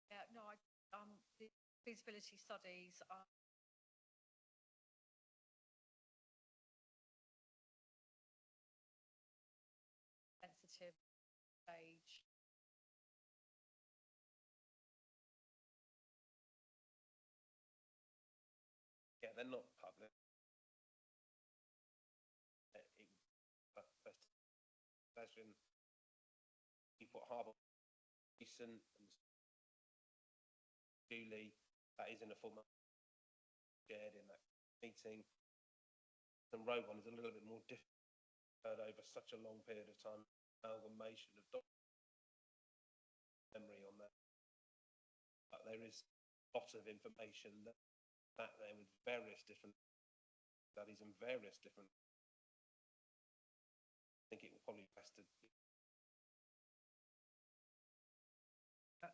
Yeah, no, the feasibility studies are sensitive stage. Yeah, they're not public. First version, Newport Harbour, recent and Dooley, that is in a format shared in that meeting. The road one is a little bit more difficult over such a long period of time. Amalgamation of memory on that, but there is a lot of information that there with various different studies and various different. I think it will probably be best to.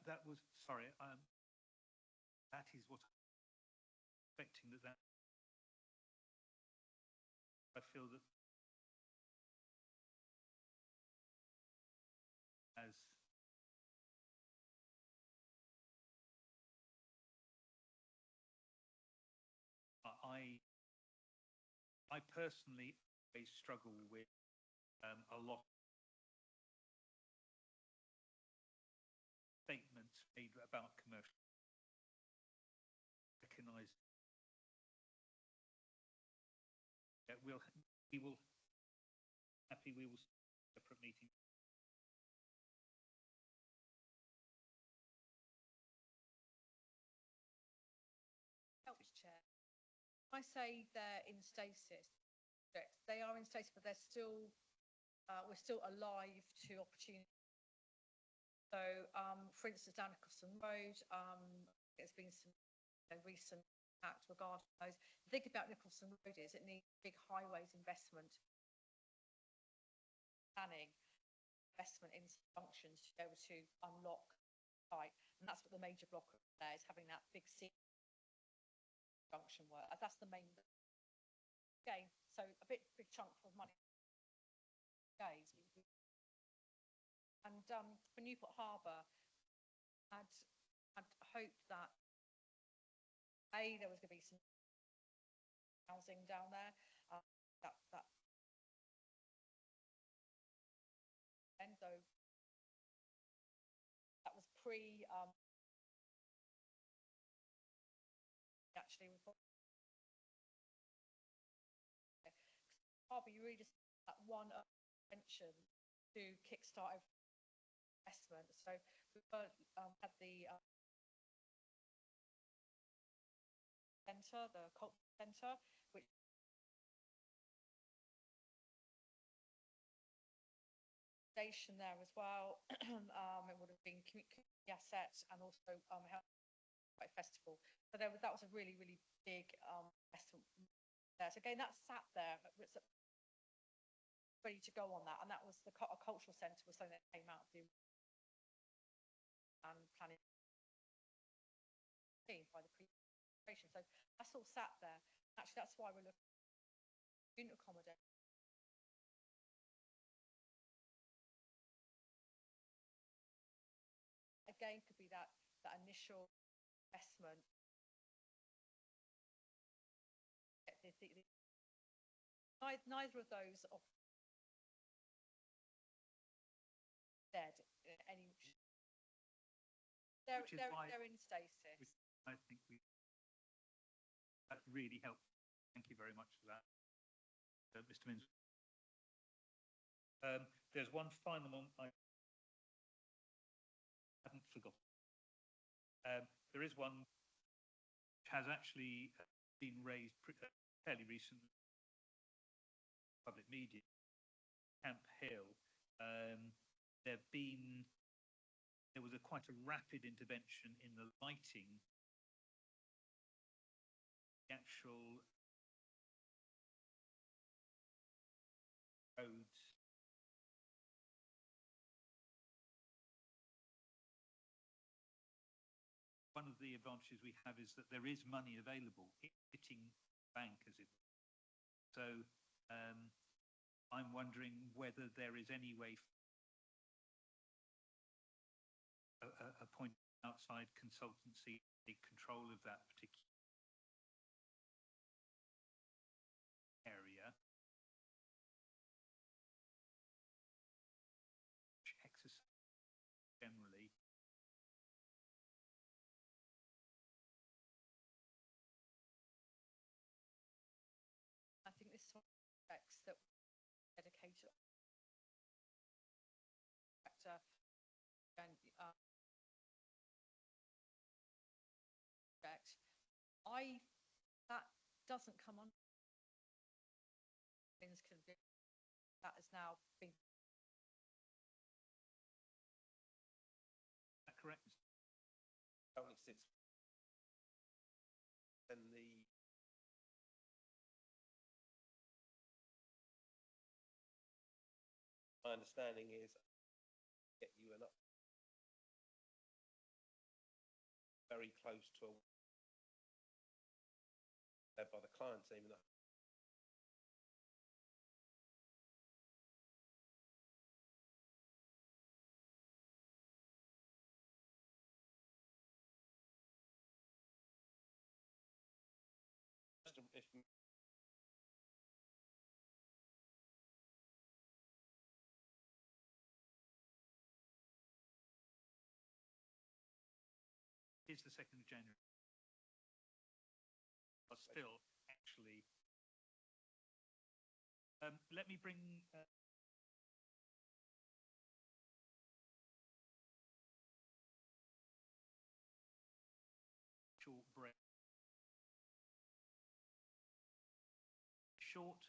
That was, sorry, that is what I'm expecting that I feel that as I personally always struggle with a lot of statements made about commercial recognise that we will separate meeting. Helps, Chair. I say they're in stasis. They are in stasis, but they're still, we're still alive to opportunity. So, for instance, down Nicholson Road, there's been some recent act regarding those. The thing about Nicholson Road is it needs big highways investment, planning, investment in functions to be able to unlock site, and that's what the major block there is, having that big junction work. That's the main game. So a big chunk of money. And for Newport Harbour, I'd hoped that there was going to be some housing down there. And though that was pre actually Harbour, you really just that one mention to kickstart investment. So we had the centre, the cultural centre, which station there as well. It would have been community asset and also quite festival. So that was a really big investment there. So again, that sat there. It's ready to go on that, and that was the cultural centre was something that came out of the and planning by the pre-creation. So that's all sat there. Actually, that's why we're looking at student accommodation. Again, could be that initial investment. Neither of those are dead in any. They're in stasis. I think that really helped. Thank you very much for that, Mr. Minns. There's one final one I haven't forgotten. there is one which has actually been raised fairly recently in public media, Camp Hill. There was quite a rapid intervention in the lighting, the actual roads. One of the advantages we have is that there is money available, hitting bank, as it were. So I'm wondering whether there is any way appoint outside consultancy take control of that particular area. Exercise generally. I think this is one of the aspects that we dedicated factor and that doesn't come on. Things can be that has now been. Is that correct? Currently sits and my understanding is get you an up very close to led by the client team, and if is the 2nd of January. But still, actually, let me bring short break. Short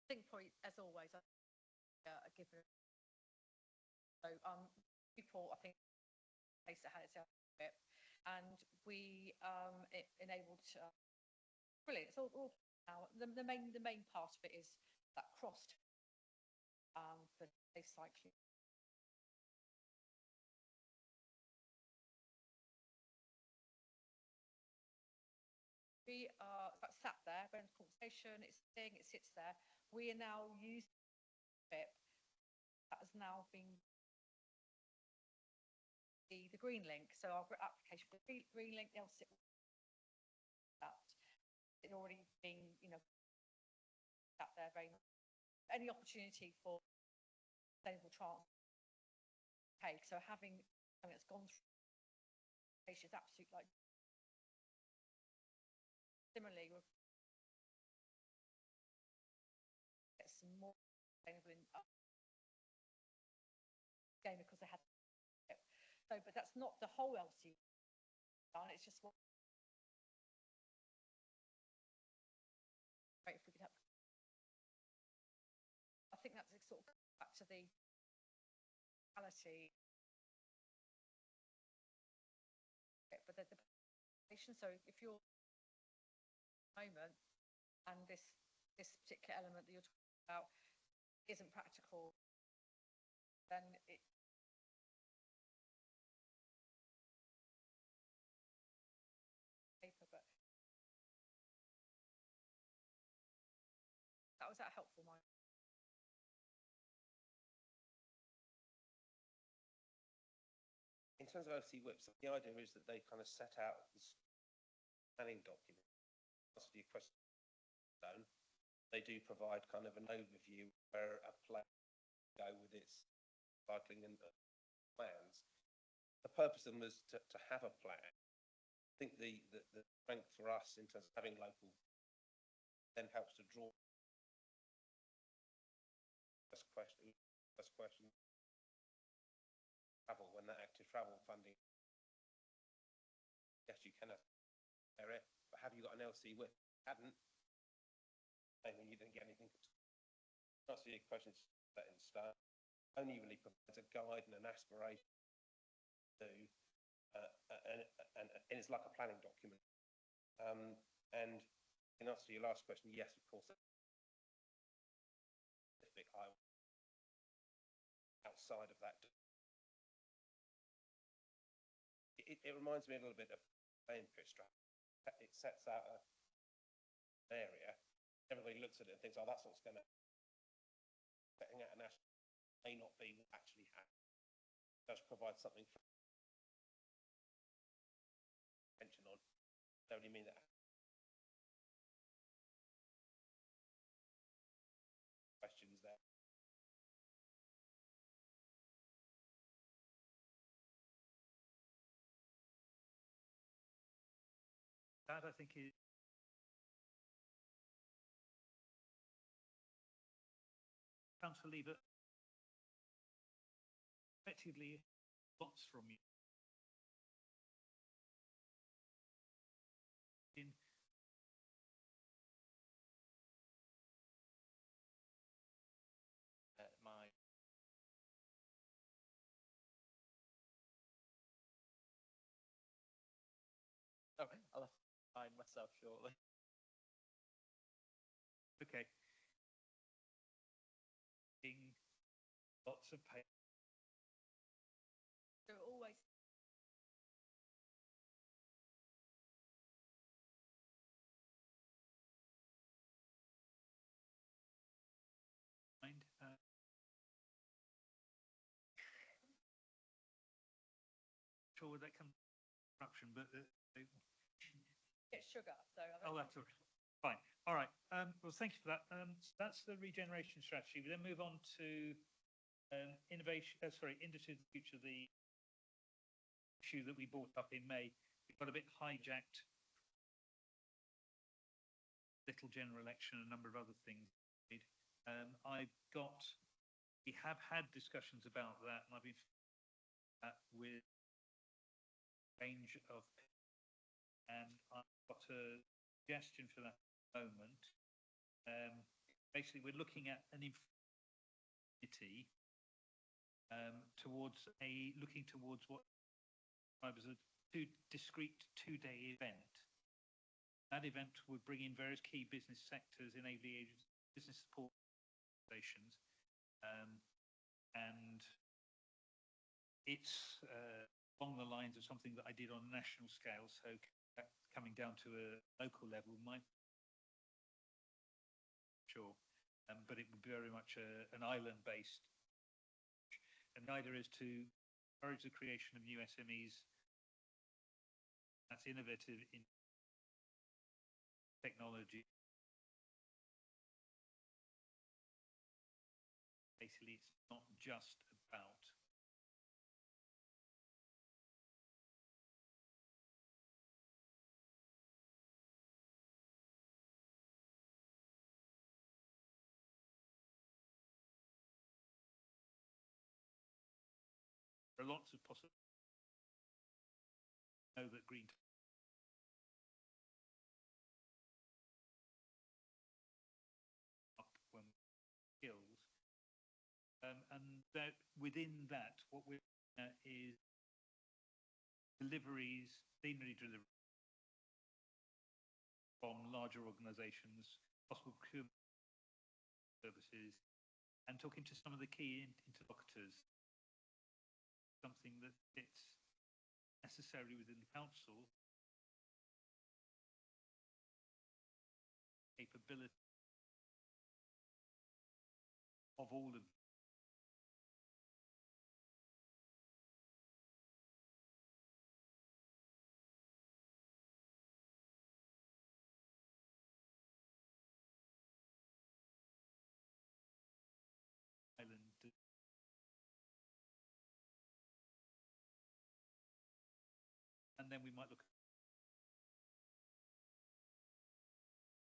think probably, as always, I give it. So, report, I think, place that had its own bit, and we enabled. Brilliant. It's all now. The main part of it is that crossed for safe cycling. We are sat there, we're in conversation, it's sitting, it sits there. We are now using it that has now been the green link. So our application for the green link, they'll sit that. It's already been, sat there very much. Any opportunity for sustainable transport. Okay, so having something that's gone through is absolutely like. Similarly, we'll get some more sustainable in game because they had. So, but that's not the whole LC done. It's just what. Great if we could have. I think that's sort of back to the reality. But the patient. So if you're moment and this particular element that you're talking about isn't practical, then it paper. But was that helpful, Mike? In terms of OC whips, the idea is that they kind of set out this planning document. Answer to your question, they do provide kind of an overview where a plan go with its cycling and plans. The purpose of them was to have a plan. I think the strength for us in terms of having local then helps to draw. First question. Travel, when that active travel funding. Yes, you can have it, but have you got an LC with? Hadn't. I mean, you didn't get anything. Not see your questions set in stone. Only really provides a guide and an aspiration to, and it's like a planning document. And in answer to your last question, yes, of course. Specific highway outside of that. It reminds me a little bit of playing pitch strategy. It sets out an area. Everybody looks at it and thinks, oh, that's what's going to. Setting out a national may not be what actually happens. It does provide something for attention on. Don't really mean that. Questions there. That I think is Councillor Lever effectively wants from you in my I'll have to find myself shortly. okay. Lots of pain. There are always sure where that comes corruption, but get sugar. So oh, that's all right. Fine. All right. Well, thank you for that. So that's the regeneration strategy. We then move on to innovation. Industry of the future. The issue that we brought up in May. We got a bit hijacked. Little general election, a number of other things. We have had discussions about that, and I've been with a range of, and I've got a suggestion for that moment. basically we're looking at an infinity looking towards what I was a discrete 2-day event. That event would bring in various key business sectors, enabling business support organizations, and it's along the lines of something that I did on a national scale. So coming down to a local level might sure, but it would be very much an island-based. And neither is to encourage the creation of new SMEs that's innovative in technology. Basically, it's not just about there are lots of possibilities. I know that green up when skills, and that within that, what we're looking at is deliveries, scenery delivery from larger organisations, possible procurement services, and talking to some of the key interlocutors. Something that fits necessarily within the council capability of all of Ireland. And then we might look at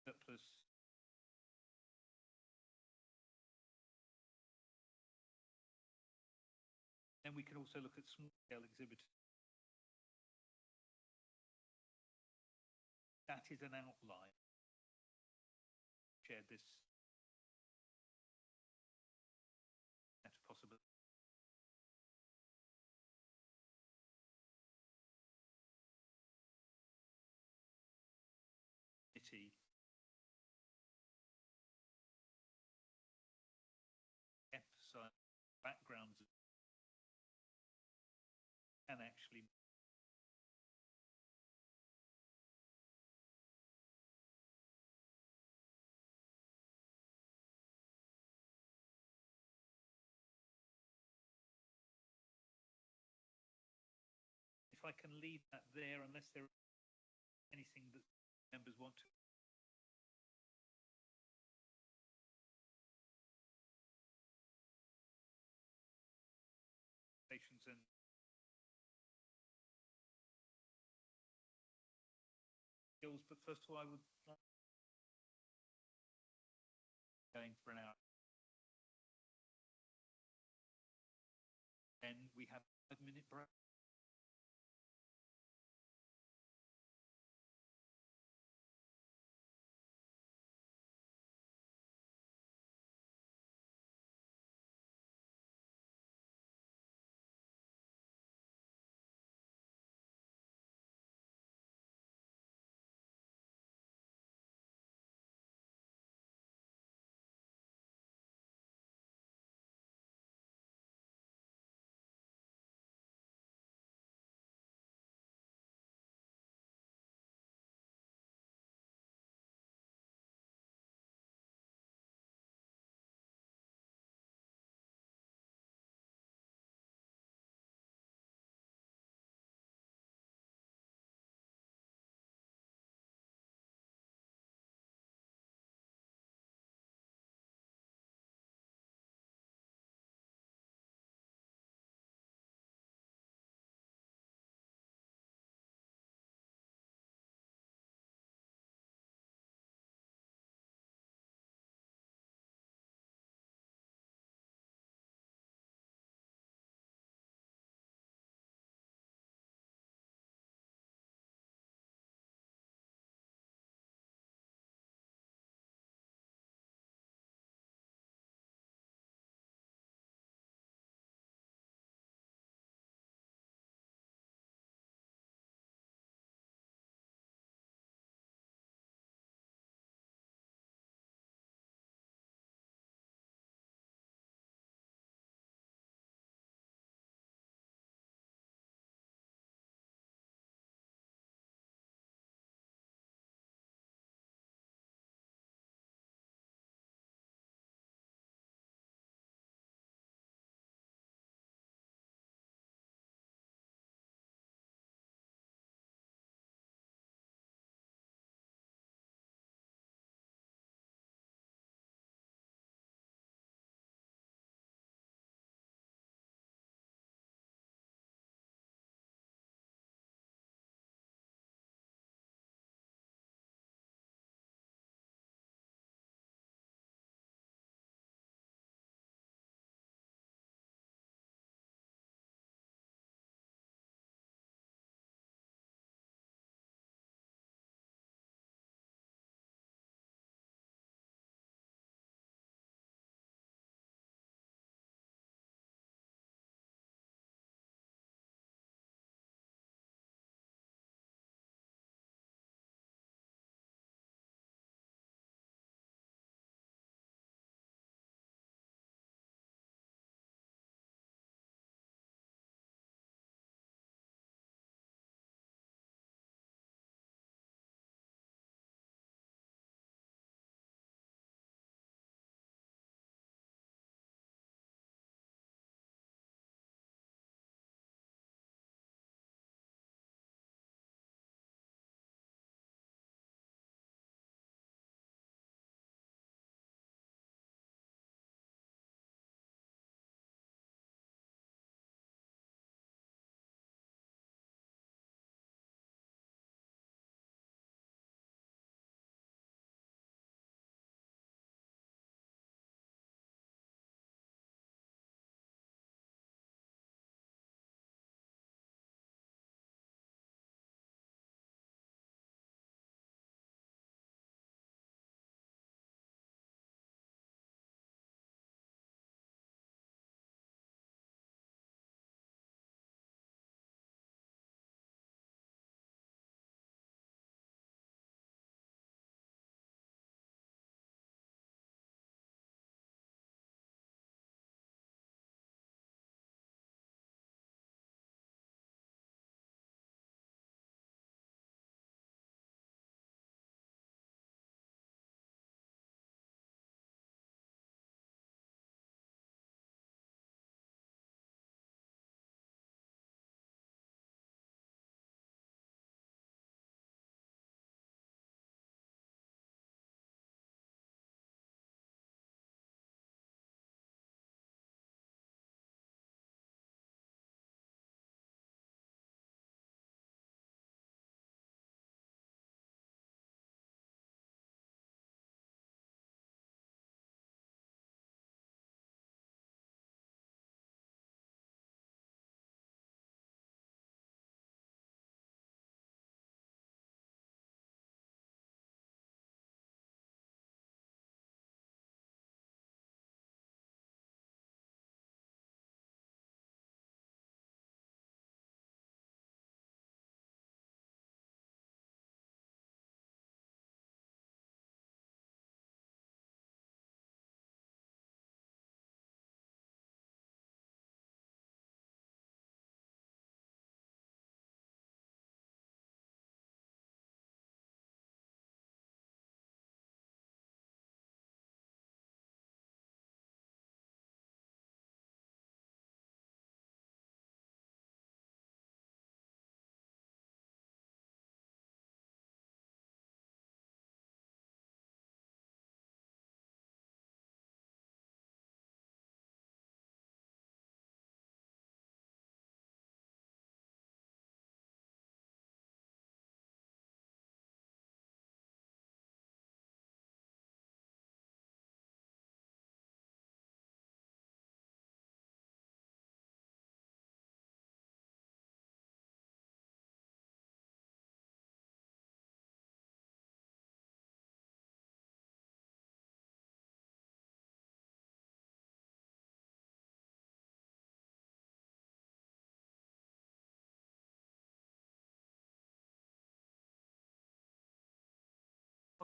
surplus. Then we can also look at small scale exhibitors. That is an outline. Shared this that's possible. Emphasize backgrounds and actually if I can leave that there, unless there is anything that members want to. Patients and skills, but first of all, I would like going for an hour. Then we have a 5-minute break.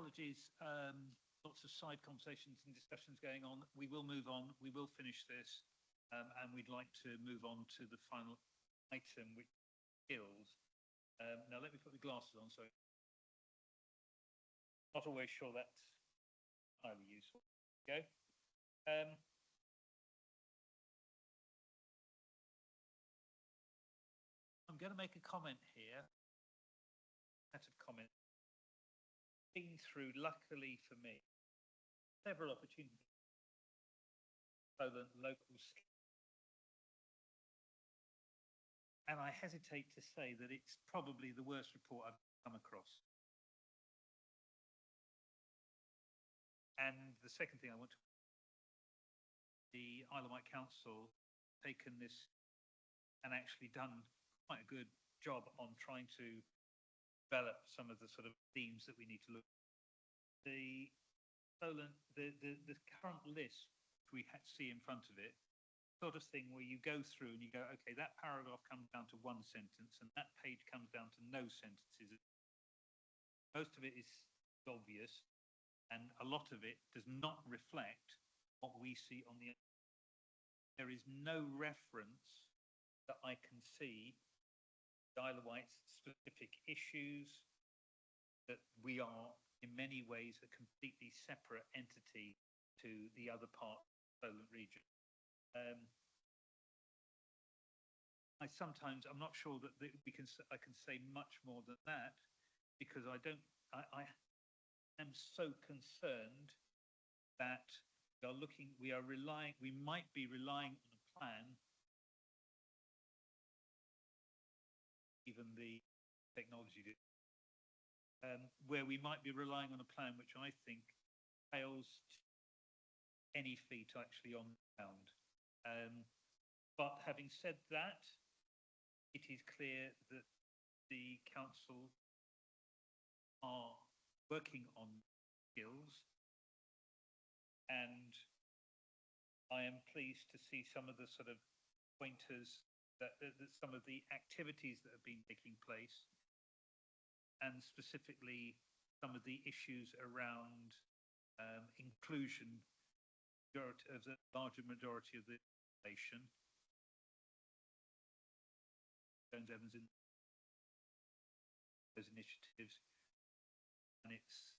Apologies, lots of side conversations and discussions going on. We will move on, we will finish this, and we'd like to move on to the final item, which is skills. Now, let me put the glasses on, so not always sure that's highly useful. Go. I'm going to make a comment here, set of comments. Been through, luckily for me, several opportunities, local skills. And I hesitate to say that it's probably the worst report I've come across. And the second thing I want to, the Isle of Wight Council taken this and actually done quite a good job on trying to develop some of the sort of themes that we need to look at. The current list we see in front of it, sort of thing where you go through and you go, okay, that paragraph comes down to one sentence and that page comes down to no sentences. Most of it is obvious, and a lot of it does not reflect what we see on the. There is no reference that I can see Isle of Wight's specific issues, that we are in many ways a completely separate entity to the other part of the Solent region. I'm not sure that I can say much more than that, because I am so concerned that we might be relying on a plan, even the technology did, where we might be relying on a plan which I think fails any feet actually on the ground. But having said that, it is clear that the council are working on skills, and I am pleased to see some of the sort of pointers that some of the activities that have been taking place, and specifically some of the issues around inclusion of the larger majority of the population. Jones Evans in those initiatives, and it's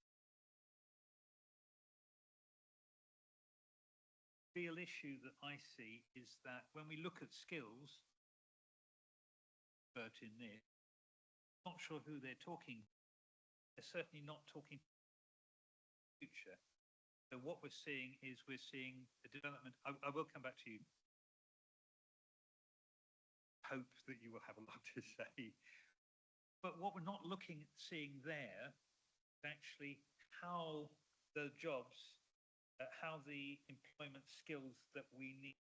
the real issue that I see is that when we look at skills, in this, not sure who they're talking. They're certainly not talking future. So what we're seeing is a development. I will come back to you. Hope that you will have a lot to say. But what we're not seeing there is actually how the jobs, how the employment skills that we need on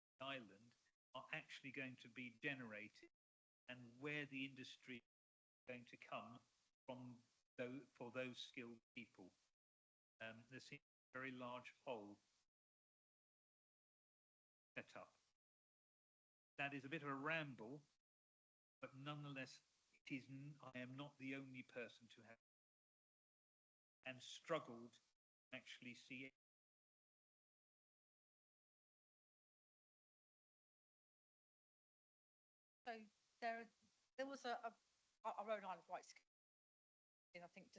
the island are actually going to be generated, and where the industry is going to come from for those skilled people. There seems a very large hole set up. That is a bit of a ramble, but nonetheless, I am not the only person to have and struggled to actually see it. So there was I wrote an Isle of Wight in, I think,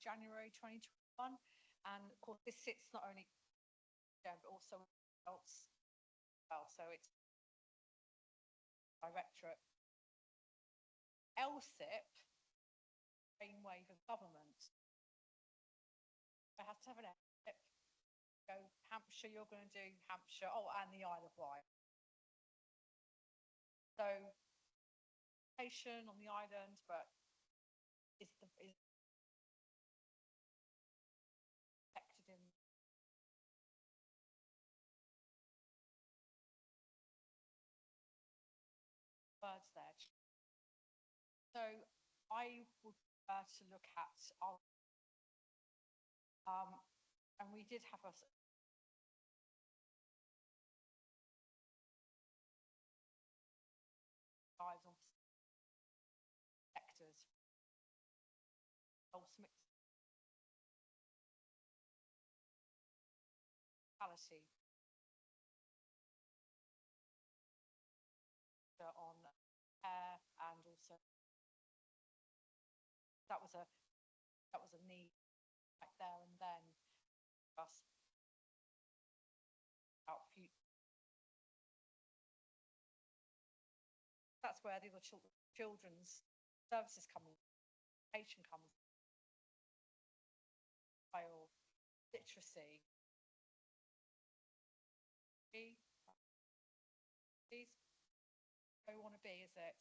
January 2021, and of course this sits not only but also else. So it's directorate. LSIP, brainwave of government. It has to have an LSIP. Go Hampshire, you're going to do Hampshire, and the Isle of Wight. So, on the island, but is affected in words there. So I would prefer to look at our and we did have a guys on sectors. policy on air, and also that was a need right there and then for us about future. That's where the other children's services come in, education comes in, literacy. These where we want to be, is it?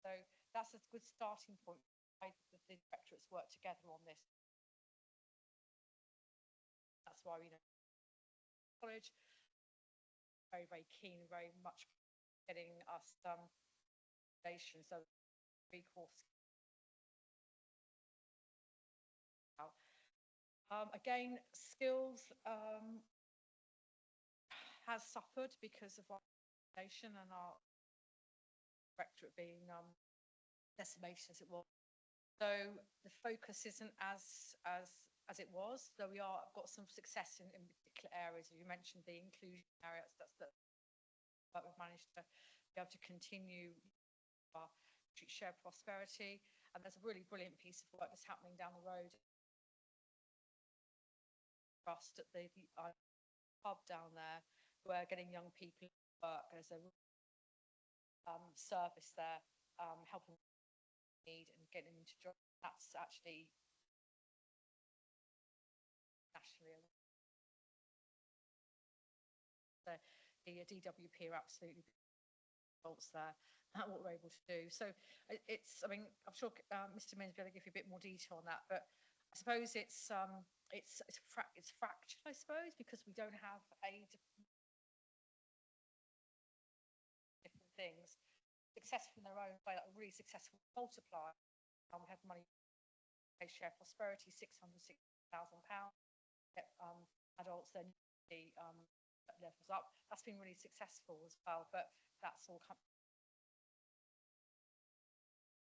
So that's a good starting point. The directorates work together on this. That's why we know college very, very keen, very much getting us foundation. So recourse. Again, skills has suffered because of our nation and our directorate being decimated as it was. So the focus isn't as it was, though we are got some success in particular areas. You mentioned the inclusion areas. But we've managed to be able to continue our shared prosperity. And there's a really brilliant piece of work that's happening down the road. Trust at the hub down there, where getting young people to work. There's a service there, helping need and getting into jobs. That's actually nationally. The DWP are absolutely results there at what we're able to do. So it's, I mean, I'm sure Mr. Minns will be able to give you a bit more detail on that, but I suppose it's fractured, I suppose, because we don't have different things. Successful in their own way, like a really successful multiplier. We have money share prosperity, £660,000. Adults then the levels up. That's been really successful as well, but that's all come.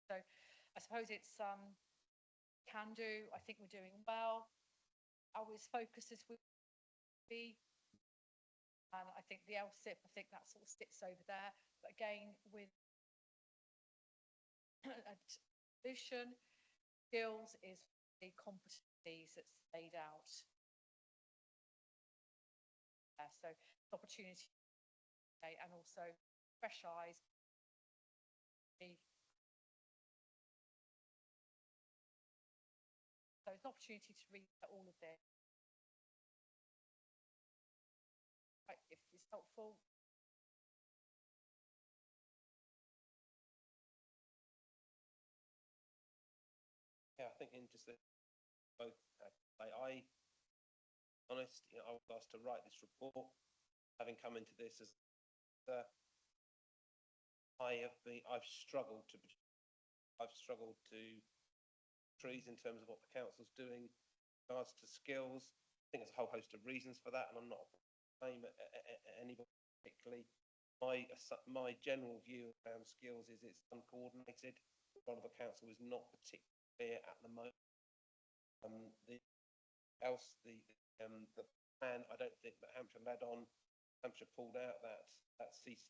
So I suppose it's can do. I think we're doing well. Always focuses would be, and I think the LSIP, I think that sort of sits over there. But again, with a solution, skills is the competencies that's laid out. So opportunity and also fresh eyes. So it's an opportunity to read all of this. Right, if it's helpful. Yeah, I think in just that both honest, you know, I was asked to write this report, having come into this as I've struggled to trees in terms of what the council's doing in regards to skills. I think there's a whole host of reasons for that, and I'm not blame anybody particularly. My general view around skills is it's uncoordinated. One of the council is not particularly clear at the moment. The plan, I don't think that Hampshire led on. Hampshire pulled out that cease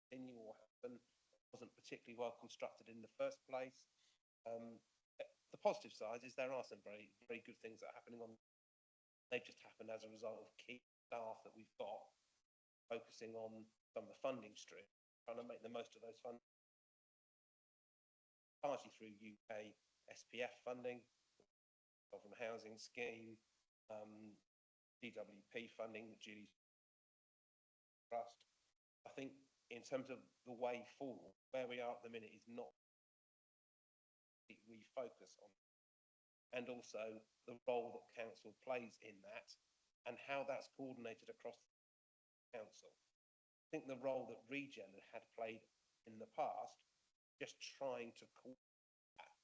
continue or happen wasn't particularly well constructed in the first place. The positive side is there are some very, very good things that are happening on. They've just happened as a result of key staff that we've got focusing on some of the funding stream, trying to make the most of those funds, largely through UK SPF funding, from housing scheme, DWP funding, Julie's trust. I think in terms of the way forward, where we are at the minute is not refocus on, and also the role that council plays in that and how that's coordinated across the council. I think the role that Regen had played in the past, just trying to coordinate that.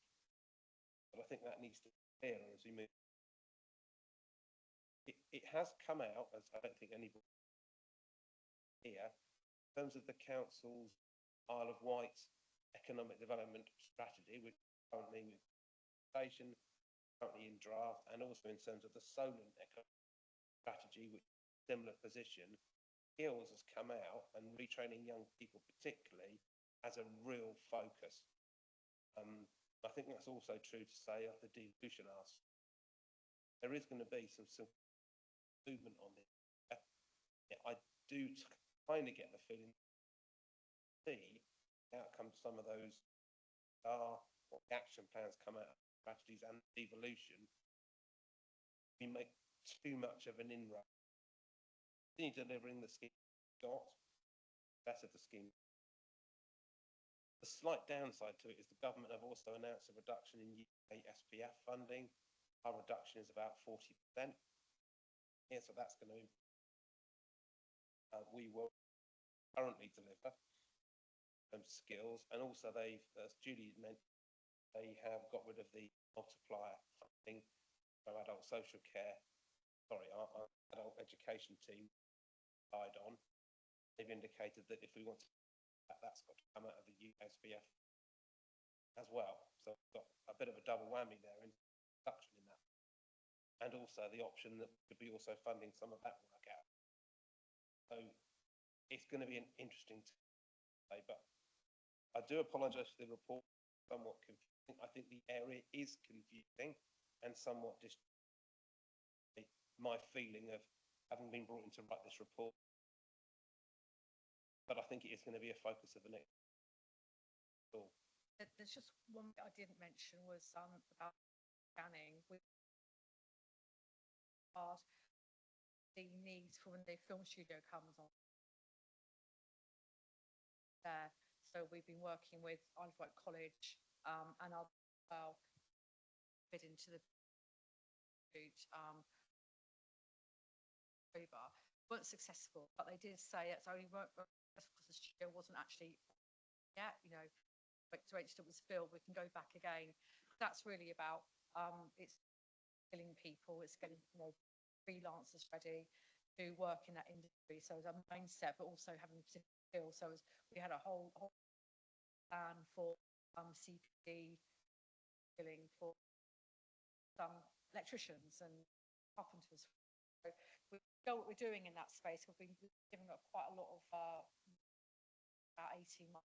But I think that needs to be clearer as we move. It has come out, as I don't think anybody here, in terms of the council's Isle of Wight economic development strategy, which currently with station, currently in draft, and also in terms of the Solent economic strategy, which similar position. Skills has come out and retraining young people particularly as a real focus. I think that's also true to say of the devolution ask. There is going to be some movement on this. I do kind of get the feeling the outcome of some of those action plans come out of strategies and devolution. We make too much of an inroad. Delivering the scheme got, better the scheme. The slight downside to it is the government have also announced a reduction in UK SPF funding. Our reduction is about 40%. Yeah, so that's going to we will currently deliver skills, and also they've, as Julie mentioned, they have got rid of the multiplier funding for adult social care. Sorry, our adult education team relied on. They've indicated that if we want to, that's got to come out of the USPF as well. So we've got a bit of a double whammy there in reduction in that, and also the option that could be also funding some of that work out. So it's going to be an interesting day, but I do apologise for the report. Somewhat confusing. I think the area is confusing and somewhat my feeling of having been brought in to write this report. But I think it is going to be a focus of the next. There's just one bit I didn't mention was about scanning. The needs for when the film studio comes on there. So we've been working with Isle of Wight College and I'll fit into the over. Weren't successful, but they did say it's only weren't successful because the studio wasn't actually yet, you know, to register was filled. We can go back again. That's really about it's skilling people, it's getting, you know, freelancers ready to work in that industry. So as a mindset, but also having particular skills. So as we had a whole plan for CPD skilling for some electricians and carpenters. So we know what we're doing in that space. We've been giving up quite a lot of about 18 months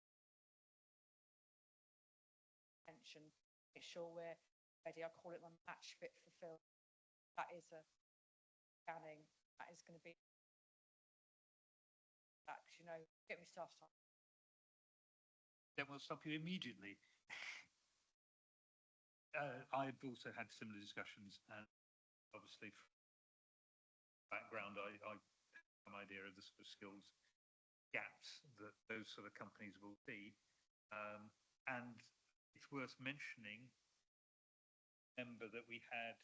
attention, make sure we're ready. I call it my match fit for film. That is a scanning. That is going to be that, you know, get me started on. Then we'll stop you immediately. I've also had similar discussions, and obviously from background, I have some idea of the sort of skills gaps that those sort of companies will see. And it's worth mentioning, remember that we had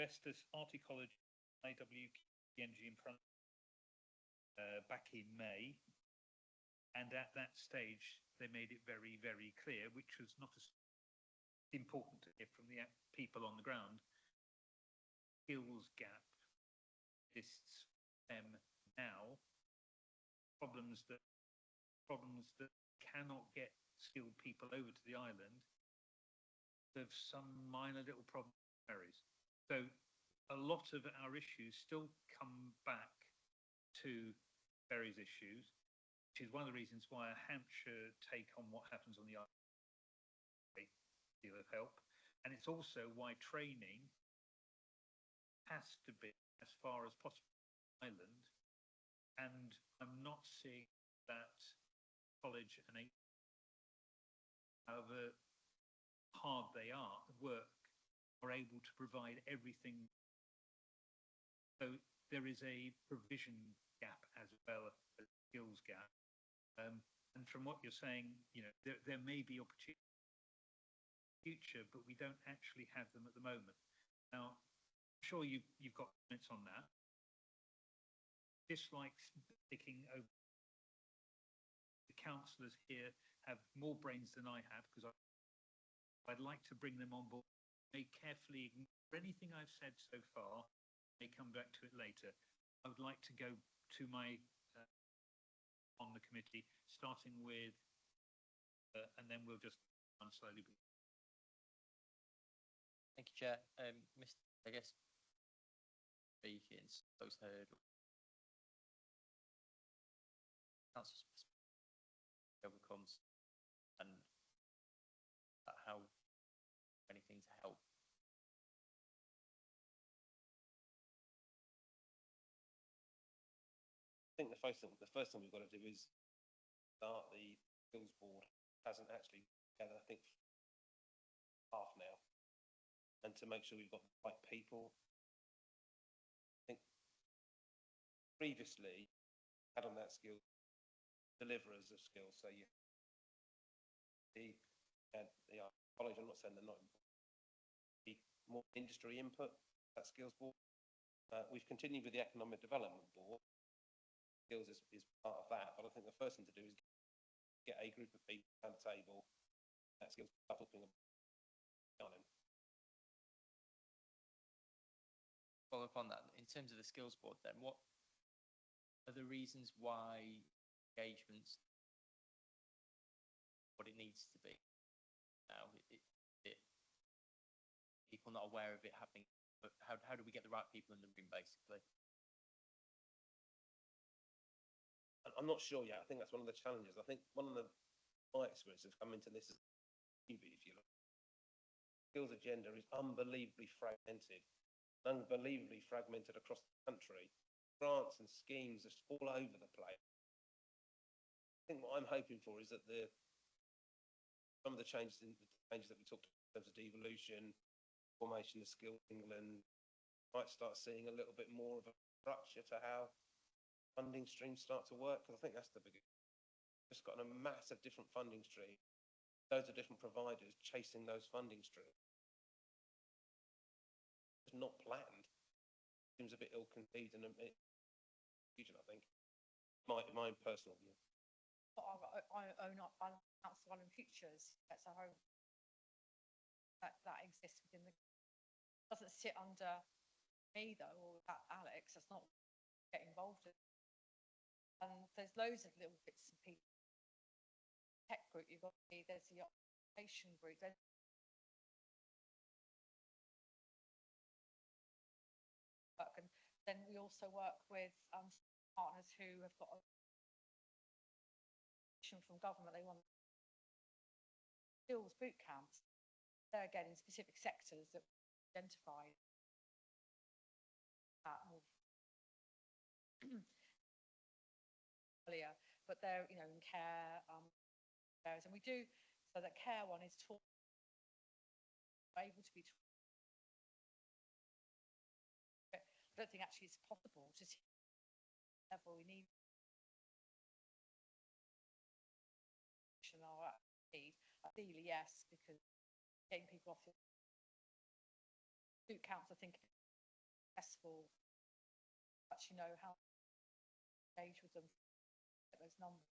Vestas, Articology, IWKNG in front back in May. And at that stage, they made it very, very clear, which was not as important to hear from the people on the ground. Skills gap exists them now. Problems that cannot get skilled people over to the island. There's some minor little problem areas. So a lot of our issues still come back to Berry's issues, which is one of the reasons why a Hampshire take on what happens on the island deal of help. And it's also why training has to be as far as possible on the island. And I'm not seeing that college and however hard they work are able to provide everything. So there is a provision gap as well as a skills gap. And from what you're saying, you know, there may be opportunities in the future, but we don't actually have them at the moment. Now, I'm sure you've got comments on that. Dislikes picking over. The councillors here have more brains than I have, because I'd like to bring them on board. May carefully ignore anything I've said so far. May come back to it later. I would like to go to my on the committee, starting with, and then we'll just run slowly. Thank you, Chair. Mr. I guess speaking, those hurdles. Council's overcomes and how anything to help. I think the first thing we've got to do is start the skills board hasn't actually together, I think, half now, and to make sure we've got the right people. I think previously had on that skill deliverers of skills, so you the college, I'm not saying they're not important, the more industry input, that skills board. We've continued with the economic development board. Skills is part of that, but I think the first thing to do is get a group of people around the table that skills start talking on him. Follow up on that, in terms of the skills board then, what are the reasons why engagements what it needs to be now? People not aware of it happening, but how do we get the right people in the room, basically? I'm not sure yet. I think that's one of the challenges. I think one of my experiences come into this as a newbie, if you like. Skills agenda is unbelievably fragmented across the country. Grants and schemes are all over the place. I think what I'm hoping for is that some of the changes that we talked about in terms of devolution, formation of Skills England, might start seeing a little bit more of a structure to how funding streams start to work, because I think that's the biggest. Just got a massive different funding stream, loads of different providers chasing those funding streams. It's not planned. Seems a bit ill-conceived and region, I think. My personal view. I own up Council Island Futures. That's a home that exists within the. Doesn't sit under me though, or Alex. That's not get involved in. And there's loads of little bits and pieces. Tech group, there's the occupation group. There's work, and then we also work with partners who have got a from government. They want skills boot camps. They're again in specific sectors that we identify. Earlier, but they're in care areas, and we do so that care one is taught able to be taught. I don't think actually it's possible to see level we need. Ideally, yes, because getting people off the boot camps, I think, successful. Actually know how to engage with them, get those numbers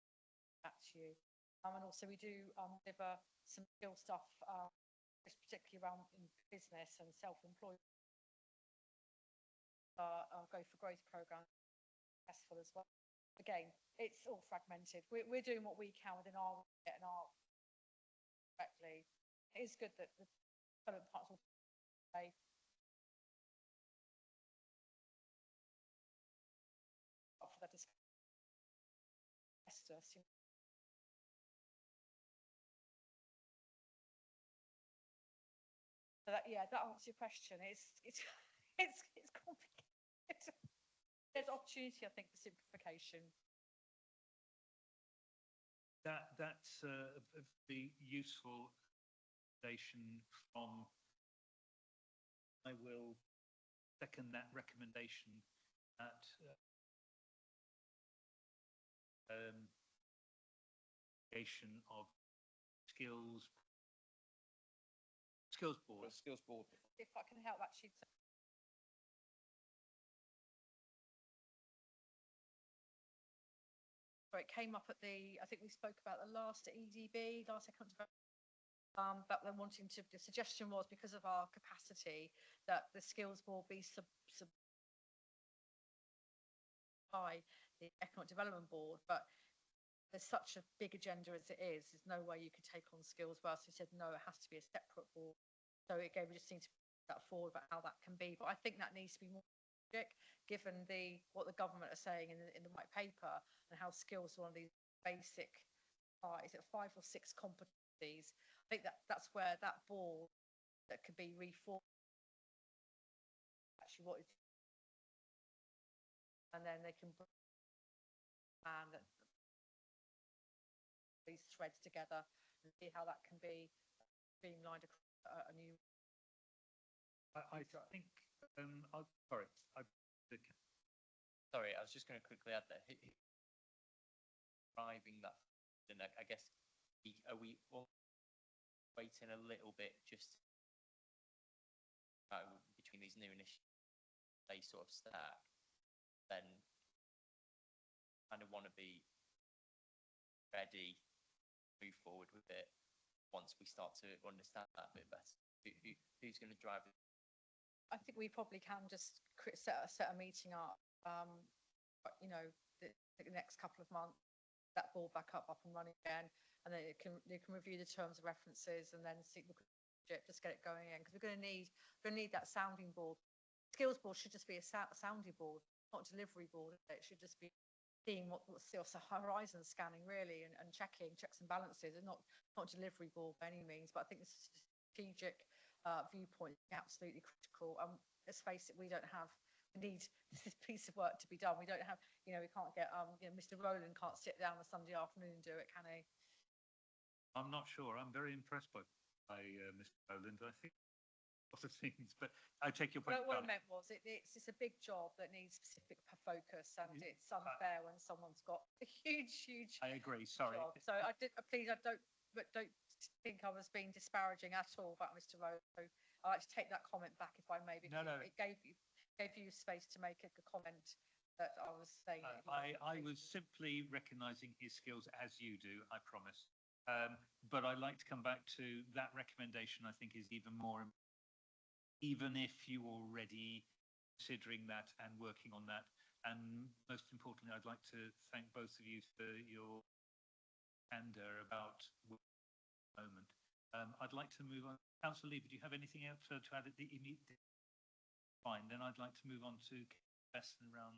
back to you. And also we do deliver some skill stuff, particularly around in business and self-employed. Our Go for Growth program, successful as well. Again, it's all fragmented. We're doing what we can within our getting our correctly. It is good that the development parts will say for that discussion. So that answers your question. It's complicated. There's opportunity, I think, for simplification. That's the useful recommendation from. I will second that recommendation that creation of skills board. Skills board. If I can help, actually. It came up at I think we spoke about the last EDB, last economic development, but then the suggestion was because of our capacity that the skills board be by the economic development board, but there's such a big agenda as it is, there's no way you could take on skills well. So we said, no, it has to be a separate board. So again, we just need to put that forward about how that can be. But I think that needs to be more given what the government are saying in the white paper, and how skills are one of these basic, is it 5 or 6 competencies? I think that's where that board that could be reformed. Actually, what is, and then they can plan that these threads together and see how that can be streamlined across a new. I think, sorry, Sorry, I was just going to quickly add there. Driving that, and I guess, are we all waiting a little bit just between these new initiatives, they sort of stack, then kind of want to be ready, move forward with it once we start to understand that a bit better. Who's going to drive it? I think we probably can just set a meeting up, you know, the next couple of months, that board back up and running again, and then you can review the terms of references and then see, just get it going again, because we're going to need that sounding board. Skills board should just be a sounding board, not a delivery board. It should just be seeing what's the horizon scanning really, and checking checks and balances, and not delivery board by any means. But I think this is strategic viewpoint absolutely critical. Let's face it, we need this piece of work to be done. We don't have, we can't get Mr. Rowland can't sit down on a Sunday afternoon and do it, can he? I'm not sure. I'm very impressed by Mr. Rowland. I think a lot of things, but I take your point. What I meant was it's a big job that needs specific focus, and it's unfair when someone's got a huge. I agree. Sorry. Job. So I don't think I was being disparaging at all about Mr. Rowland. So I'd like to take that comment back, if I may, because it gave you space to make a comment that I was saying. I was simply recognising his skills as you do, I promise. But I'd like to come back to that recommendation. I think is even more, even if you're already considering that and working on that. And most importantly, I'd like to thank both of you for your candor about the moment. I'd like to move on. Councillor Lever, do you have anything else to add at the immediate? Fine, then I'd like to move on to question around.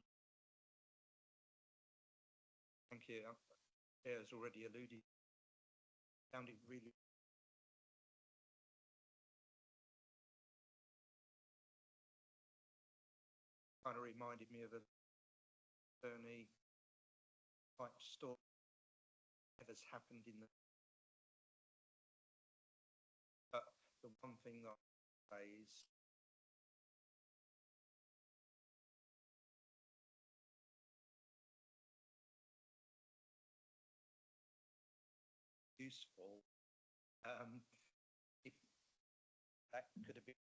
Thank you. Chair has already alluded. Found it really kind of reminded me of a journey type story that has happened in the. But the one thing that I say is useful. If that could have been.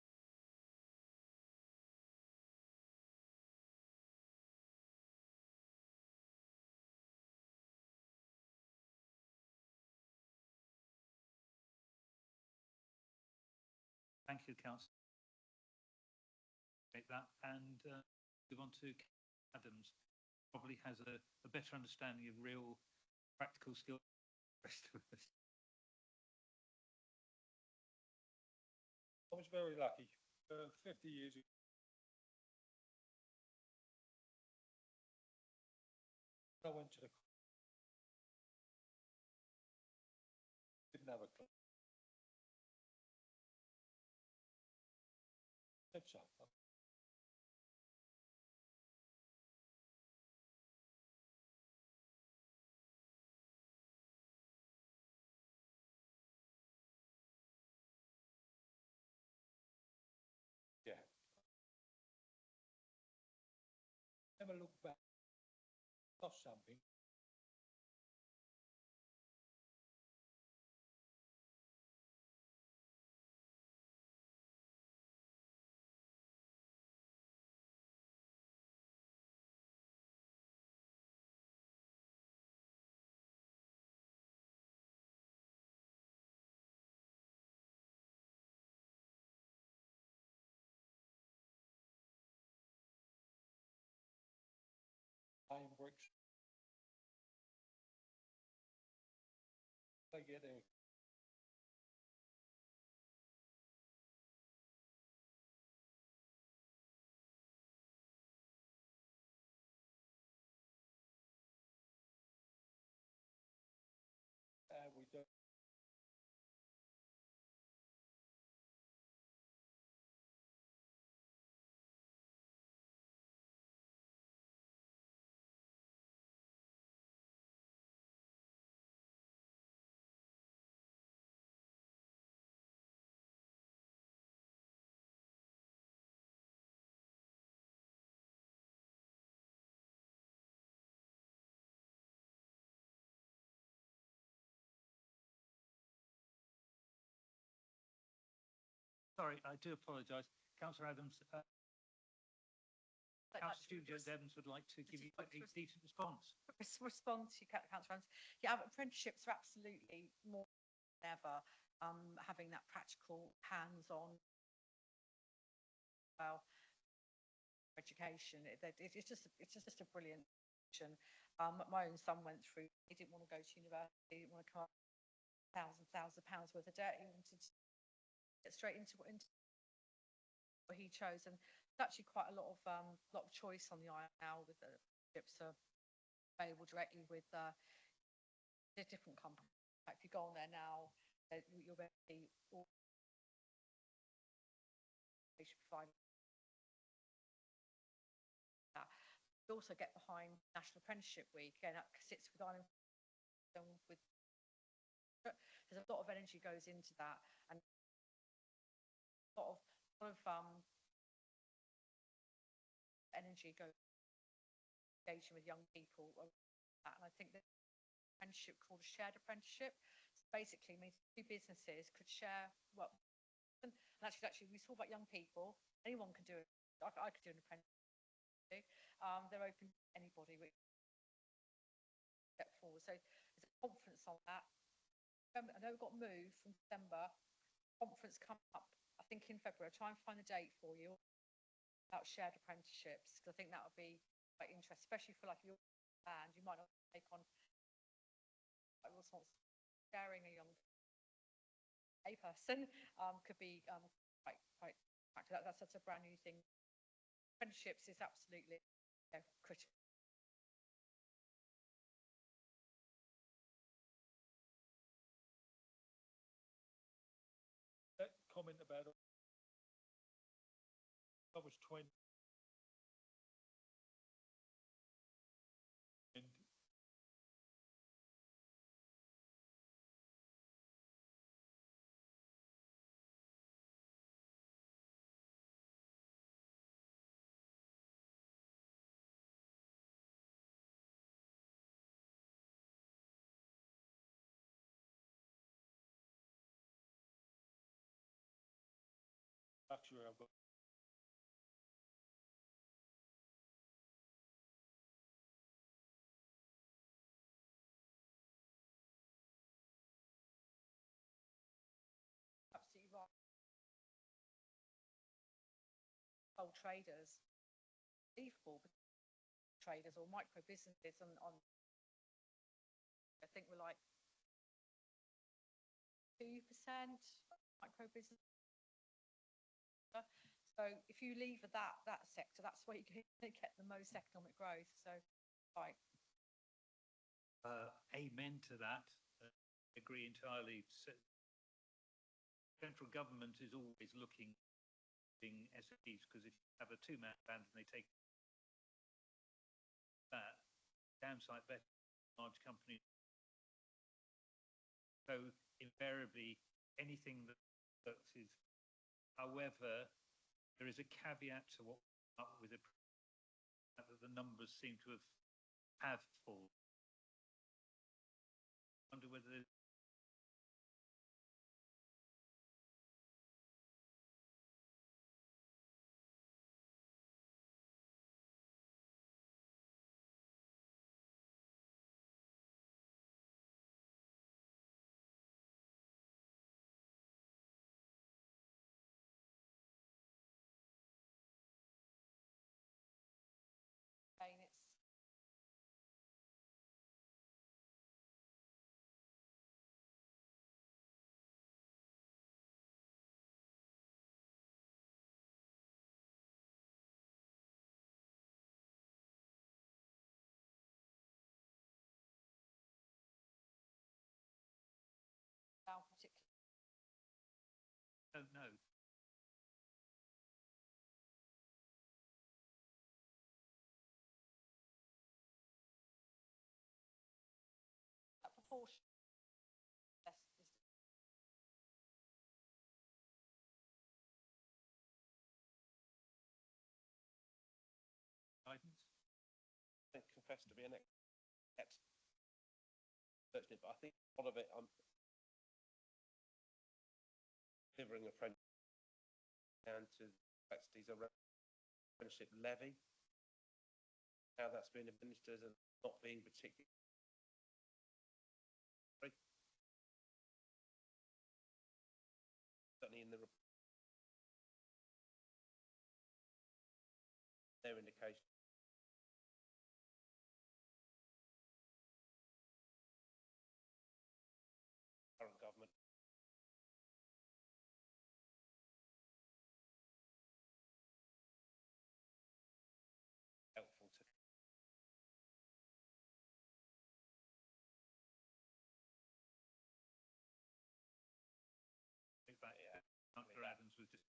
Thank you, Councillor. Take that and move on to Adams. Probably has a better understanding of real practical skills than the rest of us. I was very lucky. 50 years ago, I went to the didn't have a club. Steps up. Yeah. Never look back. Lost something. Iron bricks. They get there. Sorry, I do apologise. Councillor Adams, Councillor Student Evans would like to give you a decent response. Respond to Councillor Adams. Yeah, apprenticeships are absolutely more than ever having that practical, hands-on, well, education. It's just a brilliant option. My own son went through. He didn't want to go to university. He didn't want to come up thousands of pounds worth of debt. He wanted to get straight into what he chose, and there's actually quite a lot of choice on the island now with the chips are available directly with the different companies. In fact, if you go on there now, you'll be all provided. We also get behind National Apprenticeship Week. Again, that sits with Island. There's a lot of energy goes into that, and a lot of energy goes engaging with young people. And I think that apprenticeship called a shared apprenticeship basically means two businesses could share what. And actually, we talk about young people. Anyone can do it. I could do an apprenticeship. They're open to anybody which step forward. So there's a conference on that. I know we've got moved from December. Conference coming up, I think in February. I'll try and find the date for you about shared apprenticeships, because I think that would be quite interesting, especially for like your band. You might not take on sharing a young person could be quite that's a brand new thing. Apprenticeships is absolutely critical. That comment about I was 20 and luxury I've got. Absolutely right. Sole traders, unbelievable traders or micro businesses on I think we're like 2% micro business. So if you leave that sector, that's where you get the most economic growth. So, right. Amen to that. Agree entirely. Central government is always looking SMEs, because if you have a two-man band and they take that, downside better large companies. So invariably, anything that is, however, there is a caveat to what we're up with it, that the numbers seem to have fallen. I wonder whether there's It's now particularly. don't know. That proportion. Yes, Guidance? I confess to be an expert, but I think a lot of it I'm delivering a friend down to complexities around apprenticeship levy, how that's been administered and not being particularly. Certainly in the report, no indication. Current government. Helpful to. Yeah. Dr. Adams was just.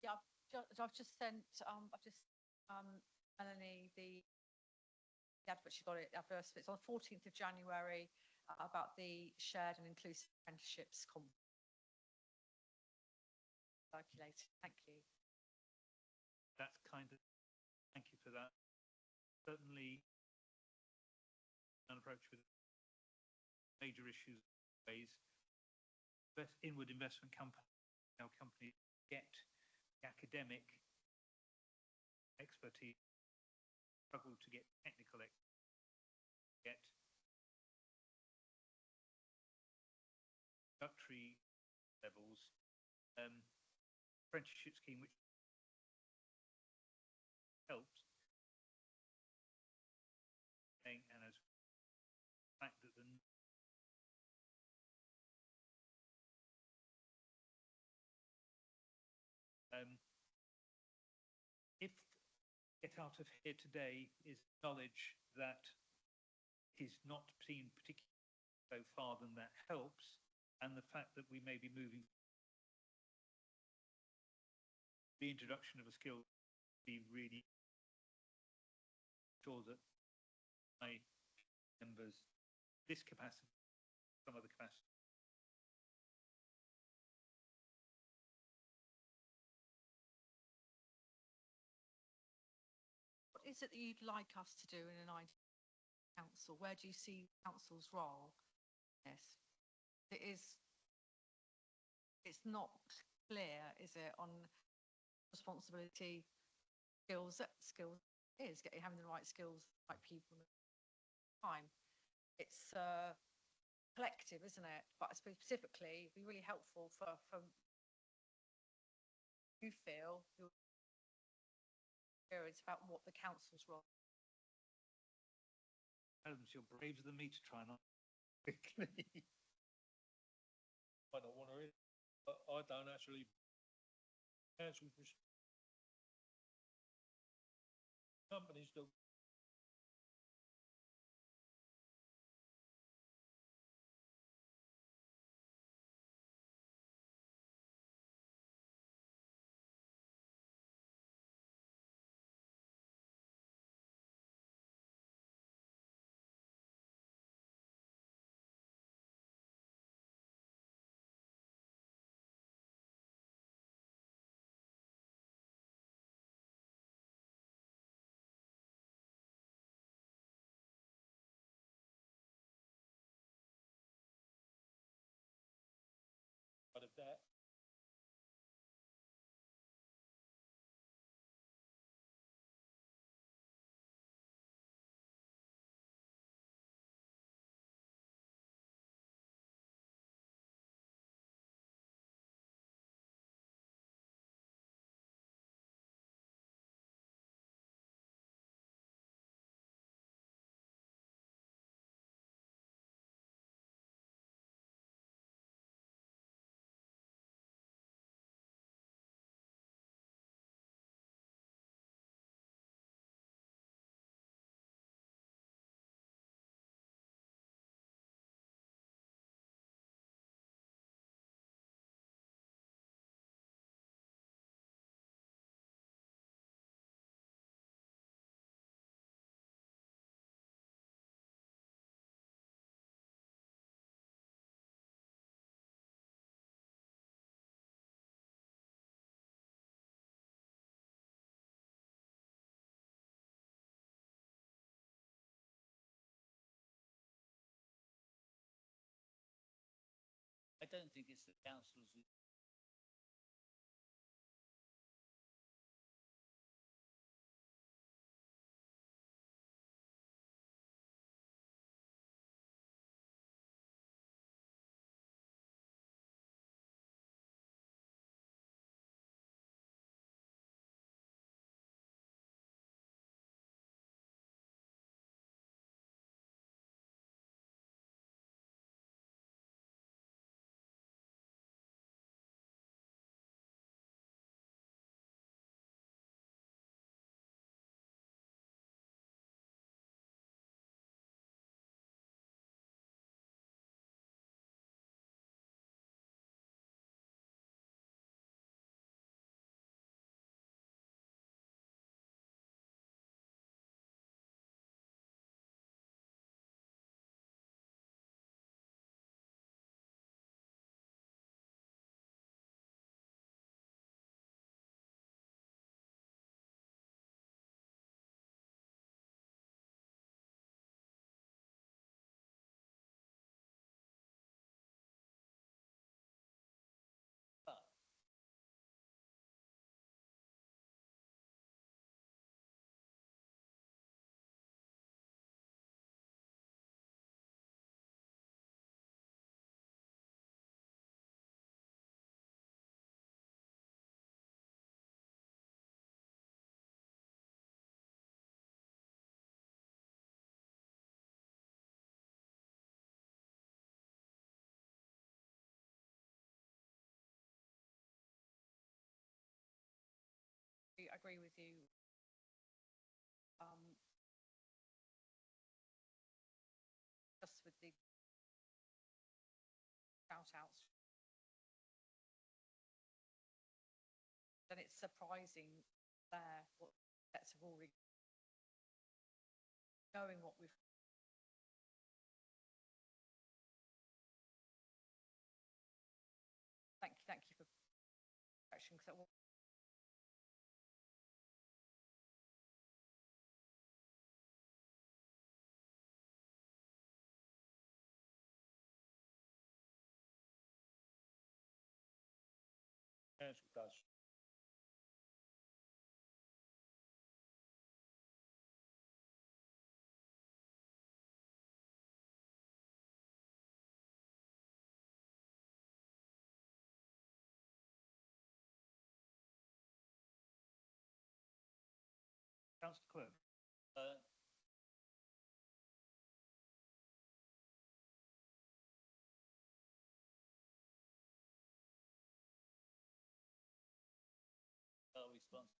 Yeah, I've just sent, Melanie the advert, she got it, adverse, it's on the 14th of January about the shared and inclusive apprenticeships circulated. Thank you. That's kind of, thank you for that. Certainly an approach with major issues ways. Inward investment companies get the academic expertise, struggle to get technical get introductory levels, apprenticeship scheme which helps, and as the fact that the if get out of here today is knowledge that is not seen particularly so far, then that helps, and the fact that we may be moving the introduction of a skill be really sure that my members, this capacity, some other capacity, What is it that you'd like us to do in an ideal council? Where do you see council's role in this? It's not clear, is it, on responsibility, skills is having the right skills, right people at the time. It's collective, isn't it? But I suppose specifically, it'd be really helpful for you feel your experience about what the council's role. Holmes, you're braver than me to try and quickly. I don't want to, I don't actually, councils, companies do. But of that, I don't think it's the council's. I agree with you. Just with the shout outs, then it's surprising there, what sets have already, knowing what we've. Thank you for correction, because that was. Council does. Councillor Quirk. Uh, response.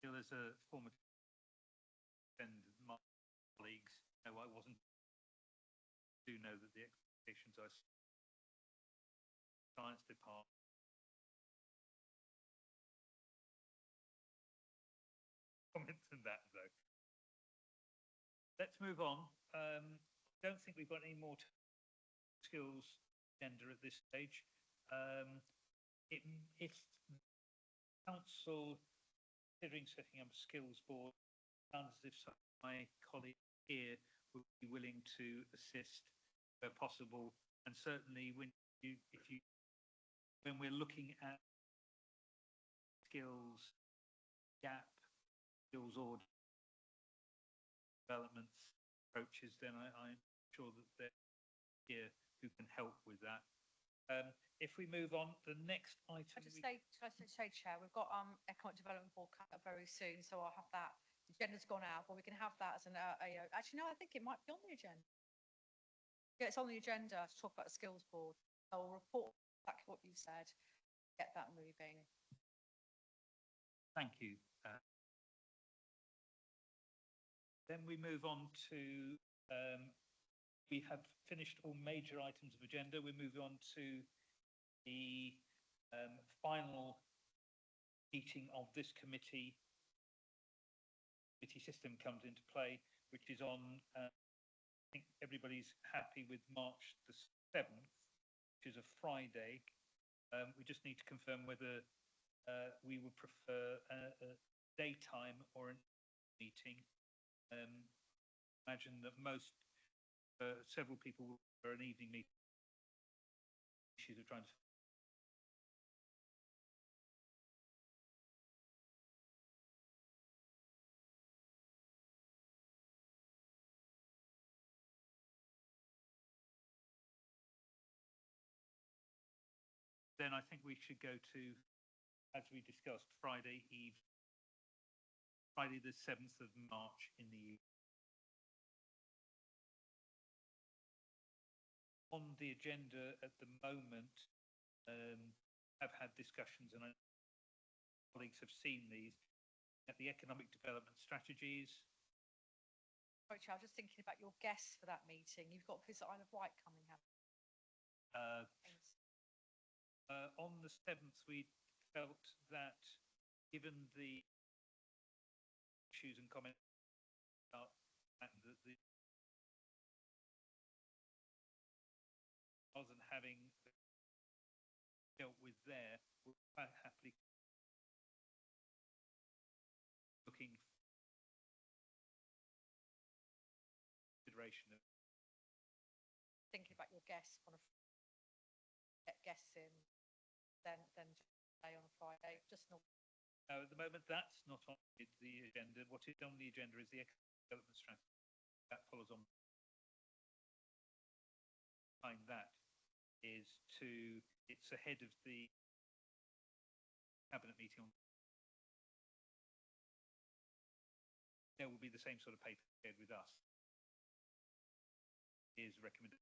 As a former friend of my colleagues, no, I wasn't. Do know that the expectations are science department. Comment on that though. Let's move on. I don't think we've got any more skills agenda at this stage. If council considering setting up a skills board, sounds as if some of my colleagues here would be willing to assist where possible, and certainly when we're looking at skills gap, skills order developments approaches, then I'm sure that they're here who can help with that. If we move on, the next item. Can I just say, Chair, we've got Economic Development Board coming up very soon, so I'll have that. The agenda's gone out, but we can have that as an. Actually, no, I think it might be on the agenda. Yeah, it's on the agenda to talk about the skills board. I'll report back what you said. Get that moving. Thank you. Then we move on to. We have finished all major items of agenda. We move on to the final meeting of this committee. Committee system comes into play, which is on. I think everybody's happy with March the 7th, which is a Friday. We just need to confirm whether we would prefer a daytime or a meeting. Imagine that several people will prefer an evening meeting. Issues of trying to. Then I think we should go to, as we discussed, Friday the 7th of March in the evening. On the agenda at the moment, I've had discussions, and colleagues have seen these, at the economic development strategies. Sorry, Chair, I was just thinking about your guests for that meeting. You've got Visit Isle of Wight coming up. On the 7th, we felt that given the issues and comments about the wasn't having dealt with there, we're quite happily looking consideration of thinking about your guests, want to get guests in, then stay on a Friday. Just not. No, at the moment that's not on the agenda. What is on the agenda is the economic development strategy. That follows on behind that. is it's ahead of the cabinet meeting on. There will be the same sort of paper shared with us. Is recommended.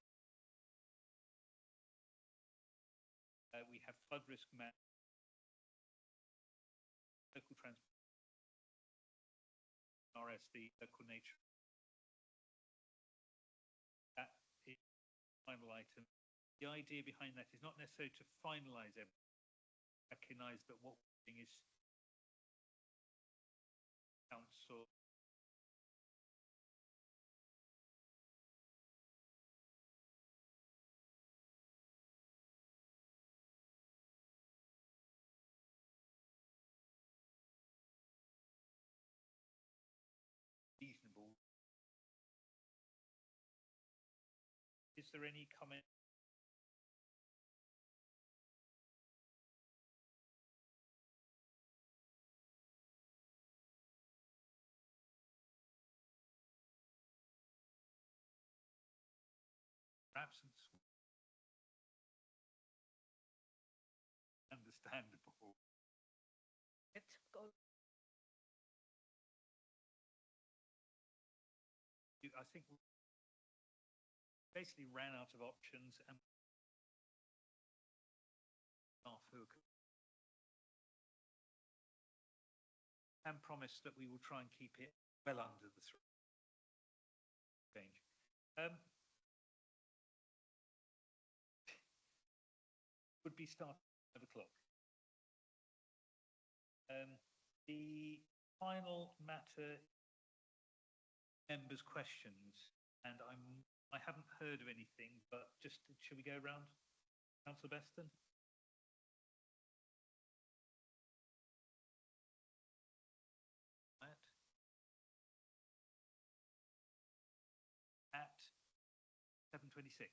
We have flood risk map, local transport, RSD, local nature. That is the final item. The idea behind that is not necessarily to finalise everything, recognise that what we're doing is council. Reasonable. Is there any comment? Absence. Understandable. It's go. I think we basically ran out of options and promised that we will try and keep it well under the range. Would be starting at 5 o'clock. The final matter, members' questions, and I haven't heard of anything, but just should we go around? Councillor Beston? At 7:26.